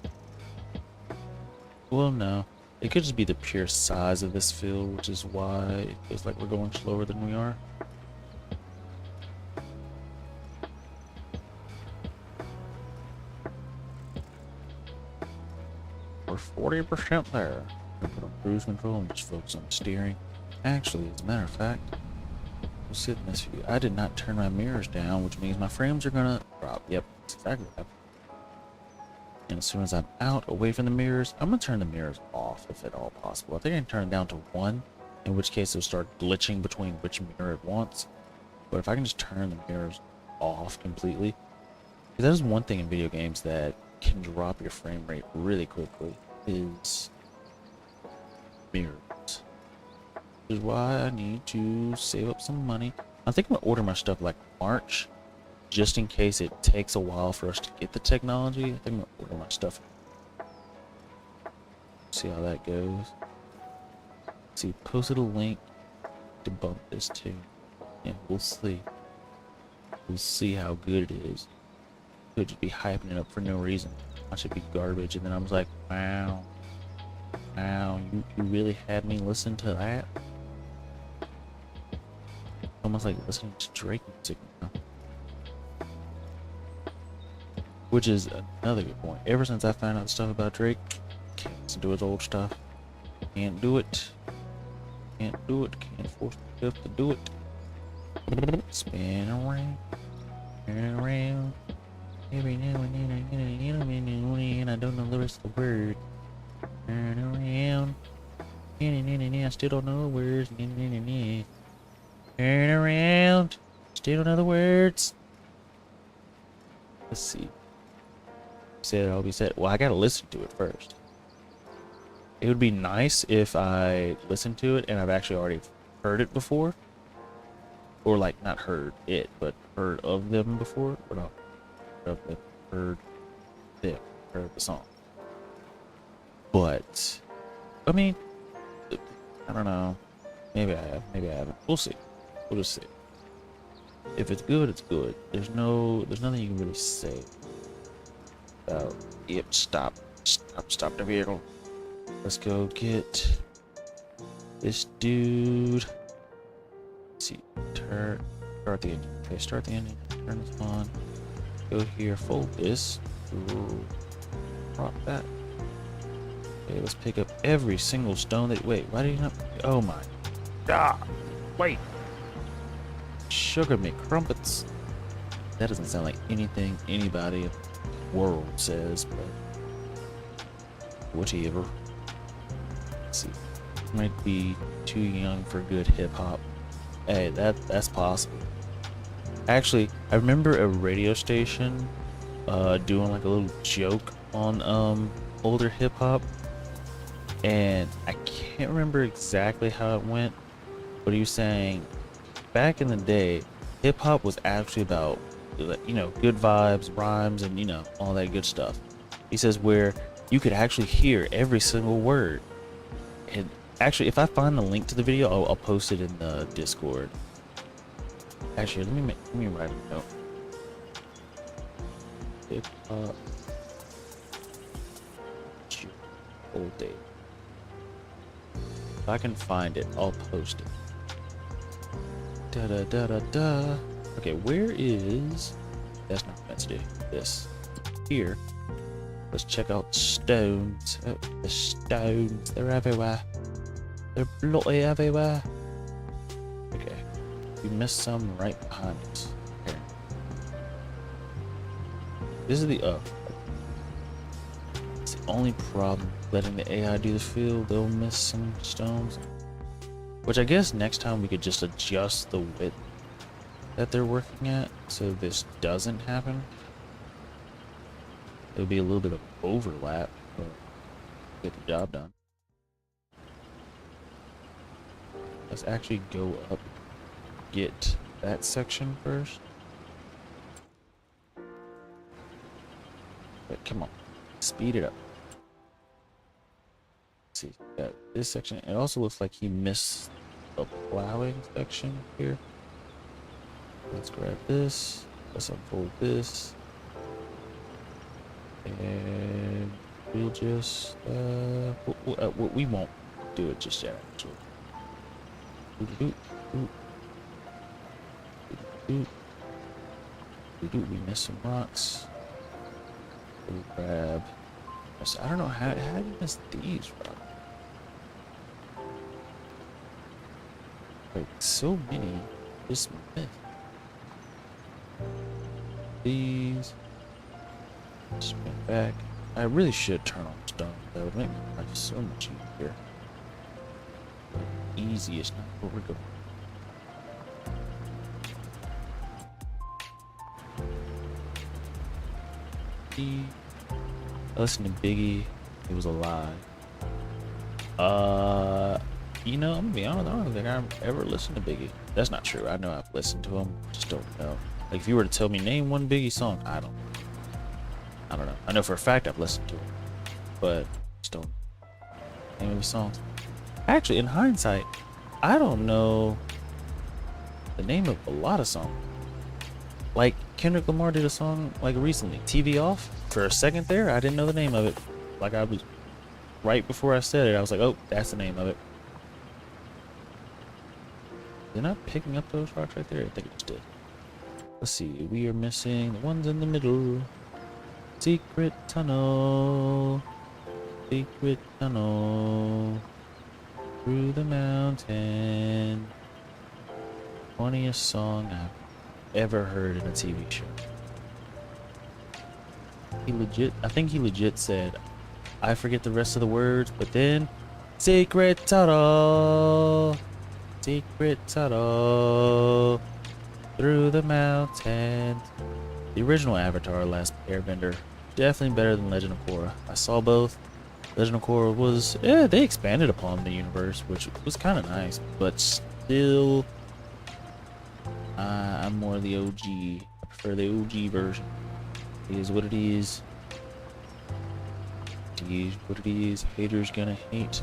Well, no. It could just be the pure size of this field, which is why it feels like we're going slower than we are. We're 40% there. I'm gonna put on cruise control and just focus on steering. Actually, as a matter of fact, we'll sit in this view. I did not turn my mirrors down, which means my frames are gonna drop. Yep, that's exactly what happened. And as soon as I'm out, away from the mirrors, I'm gonna turn the mirrors off if at all possible. I think I can turn it down to 1, in which case it'll start glitching between which mirror it wants. But if I can just turn the mirrors off completely, because that is one thing in video games that can drop your frame rate really quickly, is mirrors. Which is why I need to save up some money. I think I'm gonna order my stuff like March, just in case it takes a while for us to get the technology. I think I'm gonna order my stuff. See how that goes. See, posted a link to bump this too. Yeah, we'll see. We'll see how good it is. Could just be hyping it up for no reason. I should be garbage, and then I was like, wow, you really had me listen to that? Almost like listening to Drake music now. Which is another good point. Ever since I found out stuff about Drake, can't listen to his old stuff. Can't do it. Can't do it. Can't force myself to do it. Spin around. Spin around. Every now and then I get a little bit and I don't know the rest of the word. Turn around. I still don't know the words. Turn around. Still don't know the words. Let's see. Said I'll be set. Well, I gotta listen to it first. It would be nice if I listened to it and I've actually already heard it before. Or like not heard it, but heard of them before. Or not heard them, heard the song. But I mean, I don't know. Maybe I have. Maybe I haven't. We'll see. We'll just see. If it's good, it's good. There's nothing you can really say about. Yep. Stop the vehicle. Let's go get this dude. Let's see. Start the engine. Okay, start the engine. Turn this on. Go here. Fold this. Drop that. Okay, let's pick up every single stone that. Wait, why did you not? Oh my God! Wait. Sugar me crumpets. That doesn't sound like anything anybody in the world says, but whatever. Let's see. Might be too young for good hip hop. Hey, that's possible. Actually, I remember a radio station doing like a little joke on older hip hop, and I can't remember exactly how it went, but he was saying back in the day, hip hop was actually about, you know, good vibes, rhymes, and, you know, all that good stuff. He says where you could actually hear every single word. And actually, if I find the link to the video, I'll post it in the Discord. Actually, let me write a note. Hip hop old day. If I can find it, I'll post it. Da da da da da. Okay, where is? That's not meant to do. This here. Let's check out stones. Oh, the stones. They're everywhere. They're bloody everywhere. Okay, we missed some right behind us. Here. This is the up. It's the only problem. Letting the AI do the field, they'll miss some stones. Which I guess next time we could just adjust the width that they're working at so this doesn't happen. It'll be a little bit of overlap, but get the job done. Let's actually go up, get that section first. But come on, speed it up. Let's see, got this section. It also looks like he missed the plowing section here. Let's grab this. Let's unfold this. And we'll just, we won't do it just yet, actually. We missed some rocks. We'll grab. I don't know how do you miss these rocks? Like so many. Just missed. These. Spin back. I really should turn on stone. That would make my life so much easier. But easy is not where we're going. I listened to Biggie. He was alive. You know, I'm gonna be honest. I don't think I've ever listened to Biggie. That's not true. I know I've listened to him. Just don't know. Like if you were to tell me name one Biggie song, I don't know. I know for a fact I've listened to it, but just don't name any songs. Actually, in hindsight, I don't know the name of a lot of songs. Like Kendrick Lamar did a song like recently, TV Off. For a second there, I didn't know the name of it. Like I was right before I said it, I was like, oh, that's the name of it. They're not picking up those rocks right there. I think it just did. Let's see. We are missing the ones in the middle. Secret tunnel. Secret tunnel. Through the mountain. Funniest song I've ever heard in a TV show. I think he legit said, I forget the rest of the words, but then secret tunnel. Secret tunnel. Through the mountain. The original Avatar, Last Airbender, definitely better than Legend of Korra. I saw both. Legend of Korra was, they expanded upon the universe, which was kind of nice, but still, I'm more the OG. I prefer the OG version. It is what it is. It is what it is. Haters gonna hate.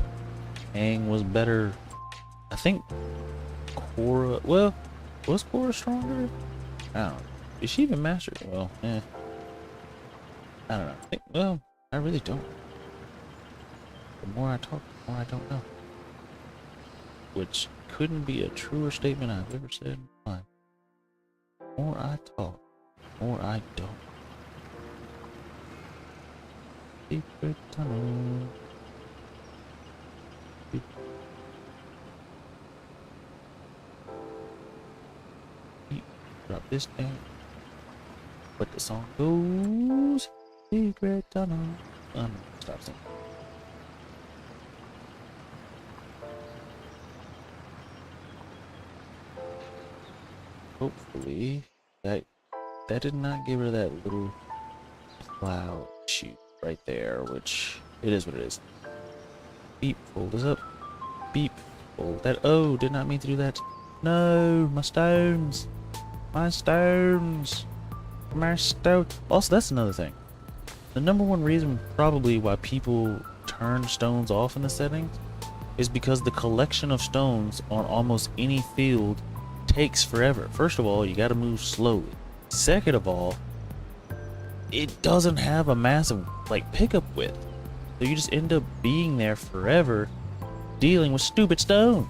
Aang was better. I think Korra, well, was Korra stronger? I don't know. Is she even mastered? Well, I don't know. Well, I really don't. The more I talk, the more I don't know. Which couldn't be a truer statement I've ever said in my life. The more I talk, the more I don't. Secret tunnel. Drop this down. But the song goes. Secret tunnel. Stop singing. Hopefully that did not give her that little cloud shoot right there, which it is what it is. Beep, fold this up. Beep, fold that. Oh, did not mean to do that. No, my stones. My stones. My stone. Also, that's another thing. The number one reason probably why people turn stones off in the settings is because the collection of stones on almost any field takes forever. First of all, you got to move slowly. Second of all, it doesn't have a massive like pickup width, so you just end up being there forever dealing with stupid stones.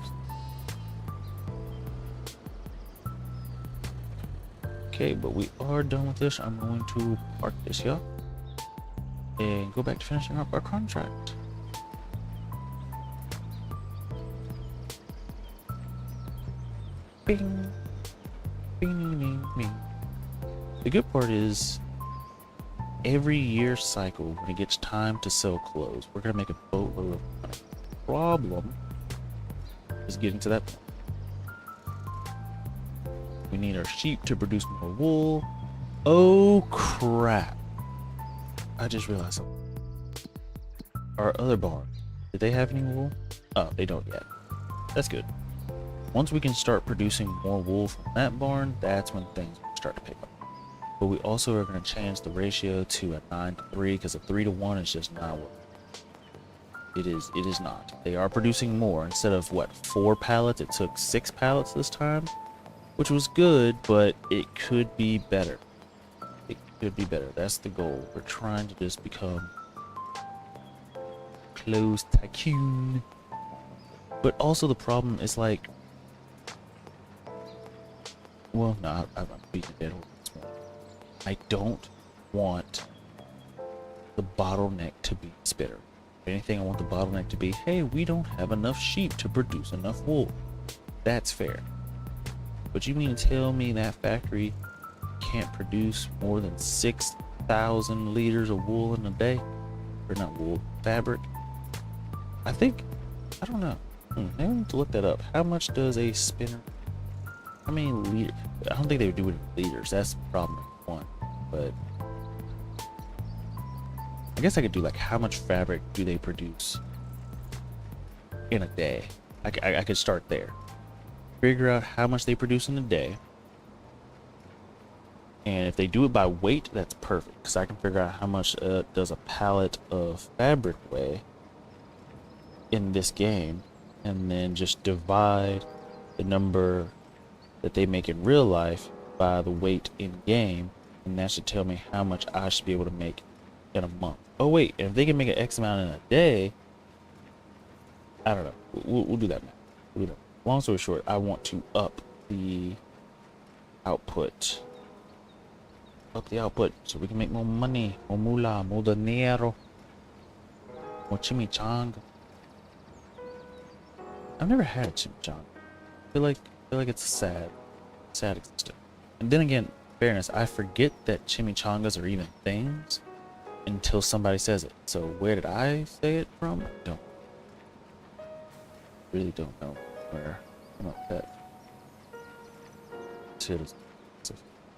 Okay, but we are done with this. I'm going to park this here and go back to finishing up our contract. Bing. Bing, bing, bing. The good part is every year cycle, when it gets time to sell clothes, we're gonna make a boatload of money. Problem is getting to that point. We need our sheep to produce more wool. Oh crap. I just realized something. Our other barn, did they have any wool? Oh, they don't yet. That's good. Once we can start producing more wool from that barn, that's when things will start to pick up. But we also are going to change the ratio to a 9-3 because a 3-1 is just not what it is not. They are producing more. Instead of what, 4 pallets, it took 6 pallets this time, which was good, but it could be better. It could be better. That's the goal. We're trying to just become close tycoon. But also the problem is like, well, no, I'm beating a dead horse this morning. I don't want the bottleneck to be spitter. If anything, I want the bottleneck to be, hey, we don't have enough sheep to produce enough wool. That's fair. But you mean to tell me that factory can't produce more than 6,000 liters of wool in a day? Or not wool, fabric? I think, I don't know. Maybe I need to look that up. How much does a spinner, how many liters? I don't think they would do it in liters. That's the problem one. But I guess I could do like how much fabric do they produce in a day? I could start there. Figure out how much they produce in a day. And if they do it by weight, that's perfect. Because I can figure out how much does a pallet of fabric weigh in this game. And then just divide the number that they make in real life by the weight in game. And that should tell me how much I should be able to make in a month. Oh wait, and if they can make an X amount in a day, I don't know. We'll do that now. We'll do that. Long story short, I want to up the output. Up the output so we can make more money, more moolah, more dinero, more chimichanga. I've never had a chimichanga. I feel like it's sad existence. And then again, fairness, I forget that chimichangas are even things until somebody says it. So where did I say it from? I don't. Really don't know where I'm up that.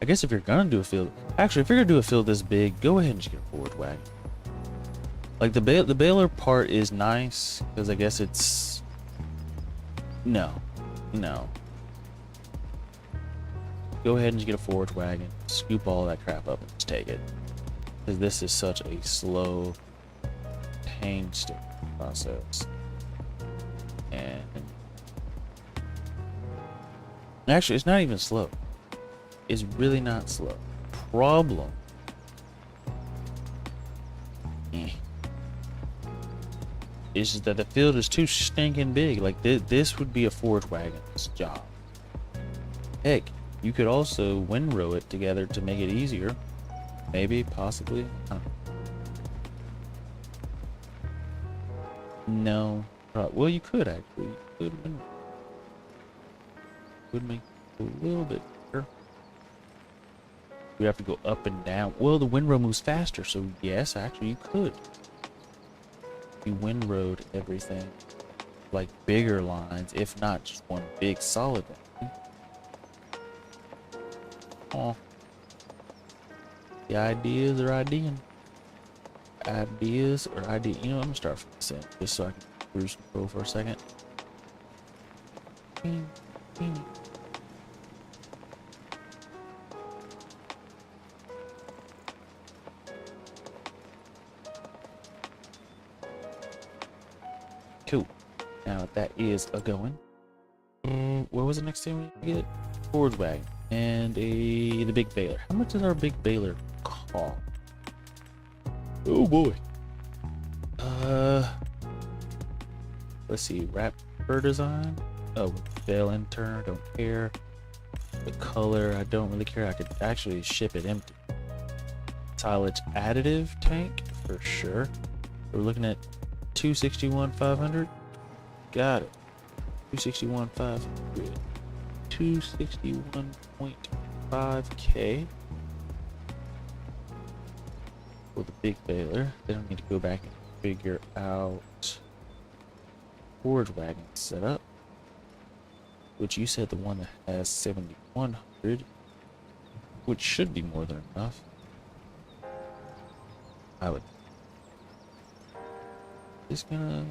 I guess if you're gonna do a field, actually, if you're gonna do a field this big, go ahead and just get a forward wagon. Like the baler part is nice because I guess it's no. Go ahead and just get a forward wagon, scoop all that crap up, and just take it. Because this is such a slow, painstaking process. Actually, it's not even slow. It's really not slow. Problem. It's just that the field is too stinking big. Like this would be a forge wagon's job. Heck, you could also windrow it together to make it easier. Maybe, possibly. I don't know. No. Well, you could actually. You could windrow. Would make it a little bit better. We have to go up and down. Well, the windrow moves faster, so yes, actually you could. You windrowed everything like bigger lines, if not just one big solid line. Oh, the ideas are ideas. Ideas or idea. You know, I'm gonna start from this end just so I can cruise control for a second. Cool. Now that is a going. What was the next thing we get? Forge wagon and the big baler. How much does our big baler cost? Oh boy. Let's see. Wrap fur design. Oh, fail intern. Don't care. The color. I don't really care. I could actually ship it empty. Silage additive tank for sure. We're looking at 261,500. Got it. 261,500. 261.5K. For the big baler. Then we need to go back and figure out forge wagon setup. Which you said the one that has 7,100. Which should be more than enough. I would. Just gonna.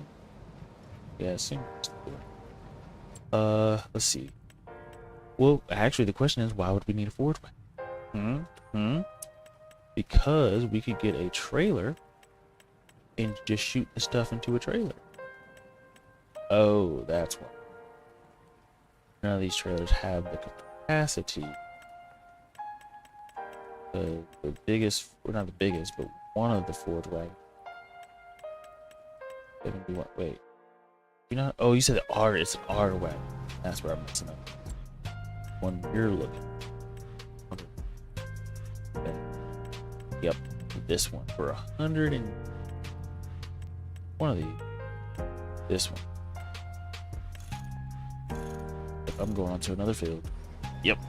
Yeah, same. Let's see. Well, actually, the question is, why would we need a forge wagon? Because we could get a trailer and just shoot the stuff into a trailer. Oh, that's why. None of these trailers have the capacity. The biggest, or not the biggest, but one of the forge wagons. Wait. You know? Oh, you said the R. It's an R wagon. That's where I'm messing up. One you're looking. Okay. Yep. This one for 100 and one of these. This one. Yep, I'm going on to another field. Yep.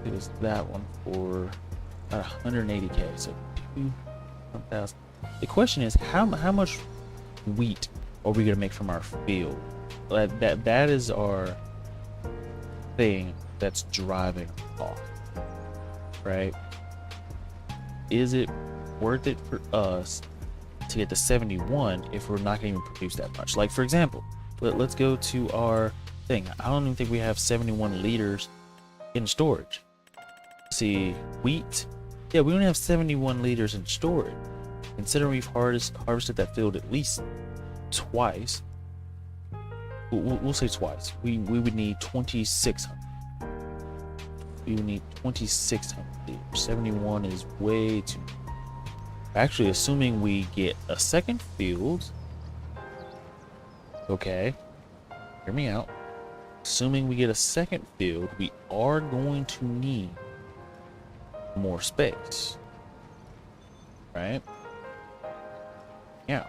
It was that one for about 180K. So 2,000. The question is, how much wheat are we gonna make from our field? That is our thing that's driving off, right? Is it worth it for us to get to 71 if we're not gonna even produce that much? Like, for example, let's go to our thing. I don't even think we have 71 liters in storage. See, wheat. Yeah, we only have 71 liters in storage. Considering we've harvested that field at least twice, we'll say twice. We would need 2,600. We would need 2,600 liters. 71 is way too much. Actually, assuming we get a second field, okay, hear me out. Assuming we get a second field, we are going to need more space, right? Yeah,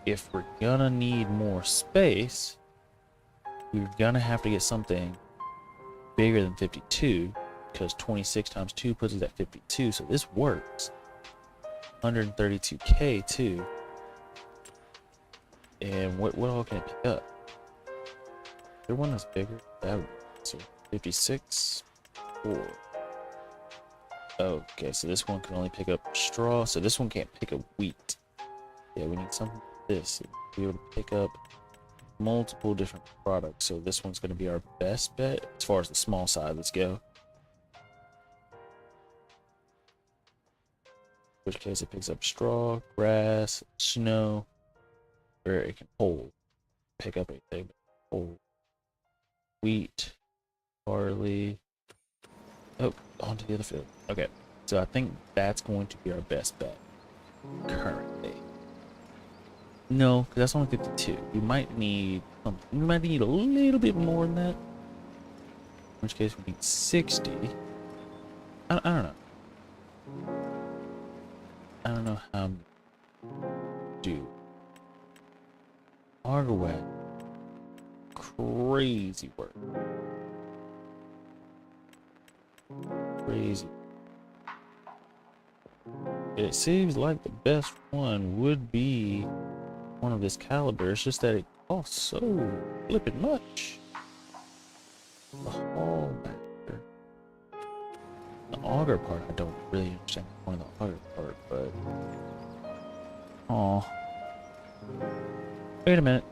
if we're gonna need more space, we're gonna have to get something bigger than 52, because 26 times 2 puts us at 52, so this works. 132K too. And what all can it pick up? Is there one that's bigger? That would, so 56, 4. Okay, so this one can only pick up straw, so this one can't pick up wheat. Yeah, we need something like this to be able to pick up multiple different products. So this one's going to be our best bet as far as the small side. Let's go. In which case it picks up straw, grass, snow, where it can hold, pick up anything. Oh, wheat, barley. Oh, onto the other field. Okay, so I think that's going to be our best bet currently. No, because that's only 52. We might need something. We might need a little bit more than that. In which case, we need 60. I don't know. I don't know how to do. Argowet. Crazy work. Crazy. It seems like the best one would be one of this caliber. It's just that it costs so flippin' much. The whole matter. The auger part, I don't really understand the point of the auger part, but. Oh. Wait a minute.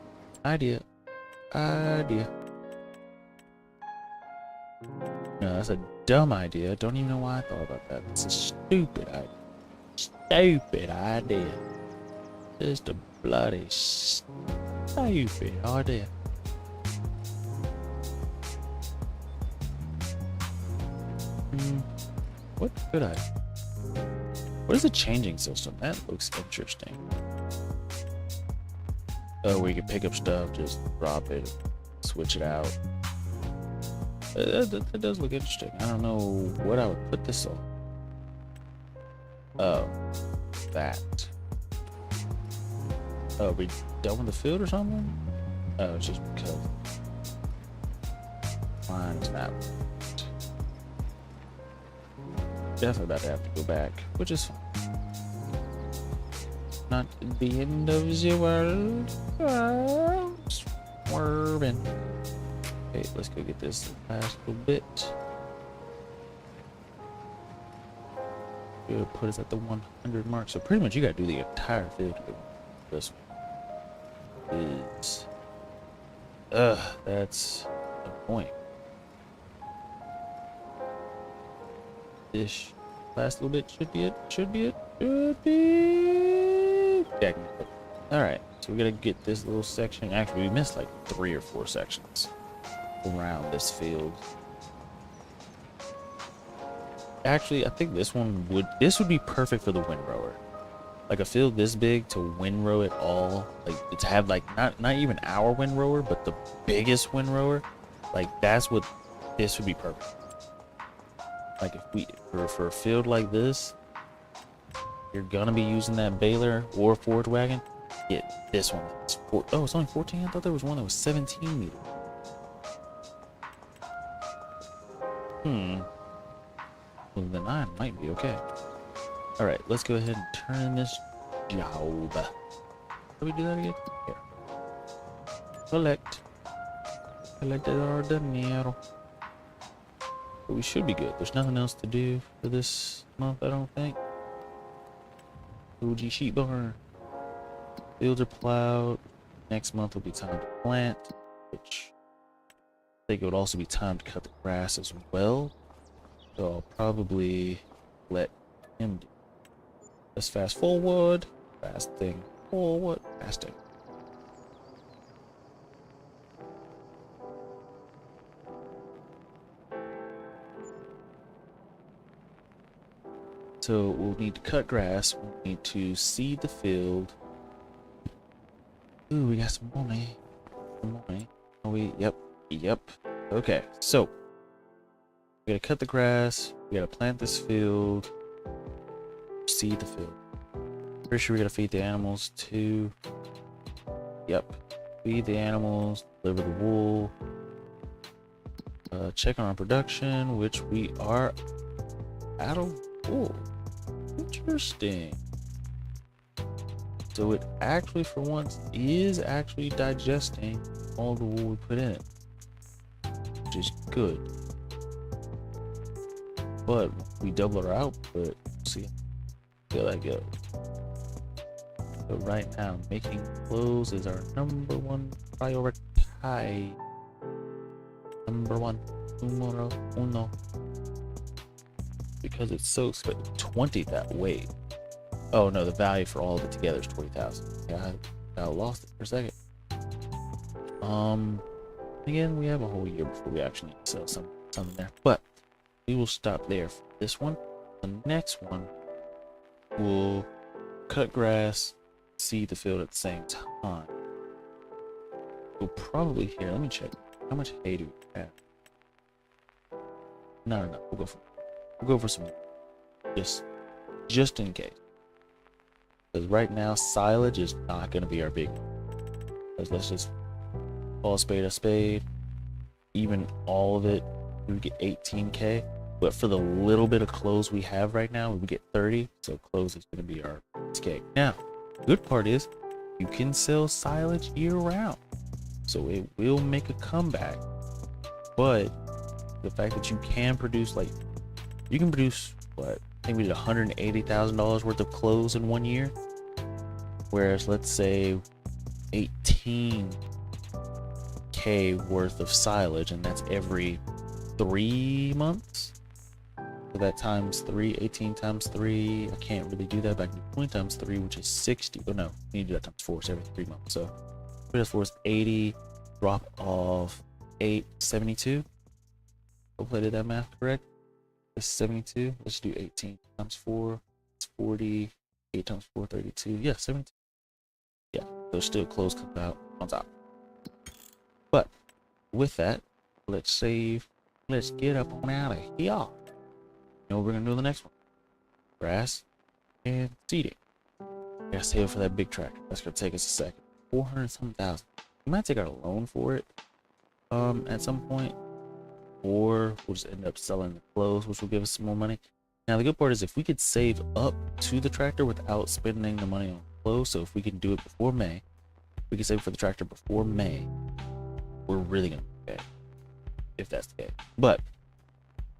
Idea. No, that's a dumb idea. Don't even know why I thought about that. It's a stupid idea. Stupid idea. Just a bloody stupid idea. What could I? What is a changing system? That looks interesting. Oh, we can pick up stuff, just drop it, switch it out. That does look interesting. I don't know what I would put this on. Oh, that. Oh, we done with the field or something? Oh, it's just because mine's not. Definitely about to have to go back, which is fine. Not the end of the world. Swerving. Okay, let's go get this last little bit. We're gonna put us at the 100 mark. So pretty much you gotta do the entire field to get this one. Is that's annoying. This last little bit should be it. Should be. Technically. Alright, so we gotta get this little section. Actually, we missed like 3 or 4 sections around this field. Actually, I think this would be perfect for the windrower. Like a field this big to windrow it all, like to have like not even our windrower, but the biggest windrower. Like that's what this would be perfect. Like if we for a field like this, you're gonna be using that baler or forage wagon. Get this one. It's only 14. I thought there was one that was 17 meters. Well, the 9 might be okay. All right, let's go ahead and turn this job. How do we do that again? Here. Collect our dinero. But we should be good. There's nothing else to do for this month, I don't think. OG sheep barn. Fields are plowed. Next month will be time to plant, which I think it would also be time to cut the grass as well. So I'll probably let him do. Let's fast forward. Fasting forward. Fasting. So we'll need to cut grass. We'll need to seed the field. Ooh, we got some money. Oh, yep. Okay, so we gotta cut the grass. We gotta plant this field. Seed the field. Pretty sure we gotta feed the animals too. Yep. Feed the animals. Deliver the wool. Check on our production, which we are out of wool. Interesting. So it actually, for once, is actually digesting all the wool we put in it, which is good. But we double our output. See how that goes. So right now, making clothes is our number one priority. Number one, numero uno. Because it's so expensive. 20 that weight. Oh no, the value for all of it together is 20,000. Yeah, I lost it for a second. Again, we have a whole year before we actually need to sell something there. But we will stop there for this one. The next one, we'll cut grass, seed the field at the same time. We'll probably here. Let me check. How much hay do we have? No. We'll go for some, just in case. Because right now silage is not going to be our big one. Let's just call a spade. Even all of it, we would get 18K. But for the little bit of clothes we have right now, we would get 30. So clothes is going to be our escape. Now, the good part is you can sell silage year round. So it will make a comeback. But the fact that you can produce, like, you can produce, what? I think we did $180,000 worth of clothes in 1 year. Whereas, let's say 18K worth of silage, and that's every 3 months. So that times 3, 18 times 3. I can't really do that, but I can do 20 times 3, which is 60. Oh no, you need to do that times 4, so every 3 months. So 3 times 4 is 80. Drop off 8, 72. Hopefully I did that math correct. It's 72. Let's do 18 times 4. It's 40. 8 times 4, 32. Yeah, 72. Yeah, those still clothes come out on top. But with that, let's save. Let's get up on out of here. You know what we're gonna do the next one? Grass and seeding. Gotta save it for that big tractor. That's gonna take us a second. 400-something thousand. We might take out a loan for it at some point, or we'll just end up selling the clothes, which will give us some more money. Now the good part is if we could save up to the tractor without spending the money on clothes, so if we can do it before May, we can save for the tractor before May, we're really gonna be okay, if that's the case. But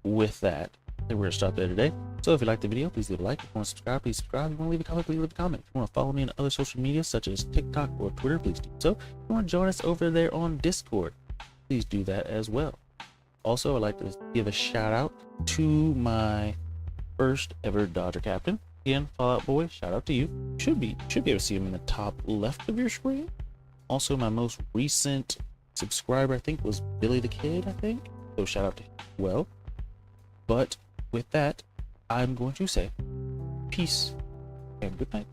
with that, I think we're gonna stop there today. So if you liked the video, please leave a like. If you want to subscribe, please subscribe. If you want to leave a comment, please leave a comment. If you want to follow me on other social media such as TikTok or Twitter, please do so. If you want to join us over there on Discord, please do that as well. Also, I'd like to give a shout out to my first ever Dodger captain. Again, Fallout Boy, shout out to you. You should be able to see him in the top left of your screen. Also, my most recent subscriber, I think, was Billy the Kid, I think. So shout out to him as well. But with that, I'm going to say peace and good night.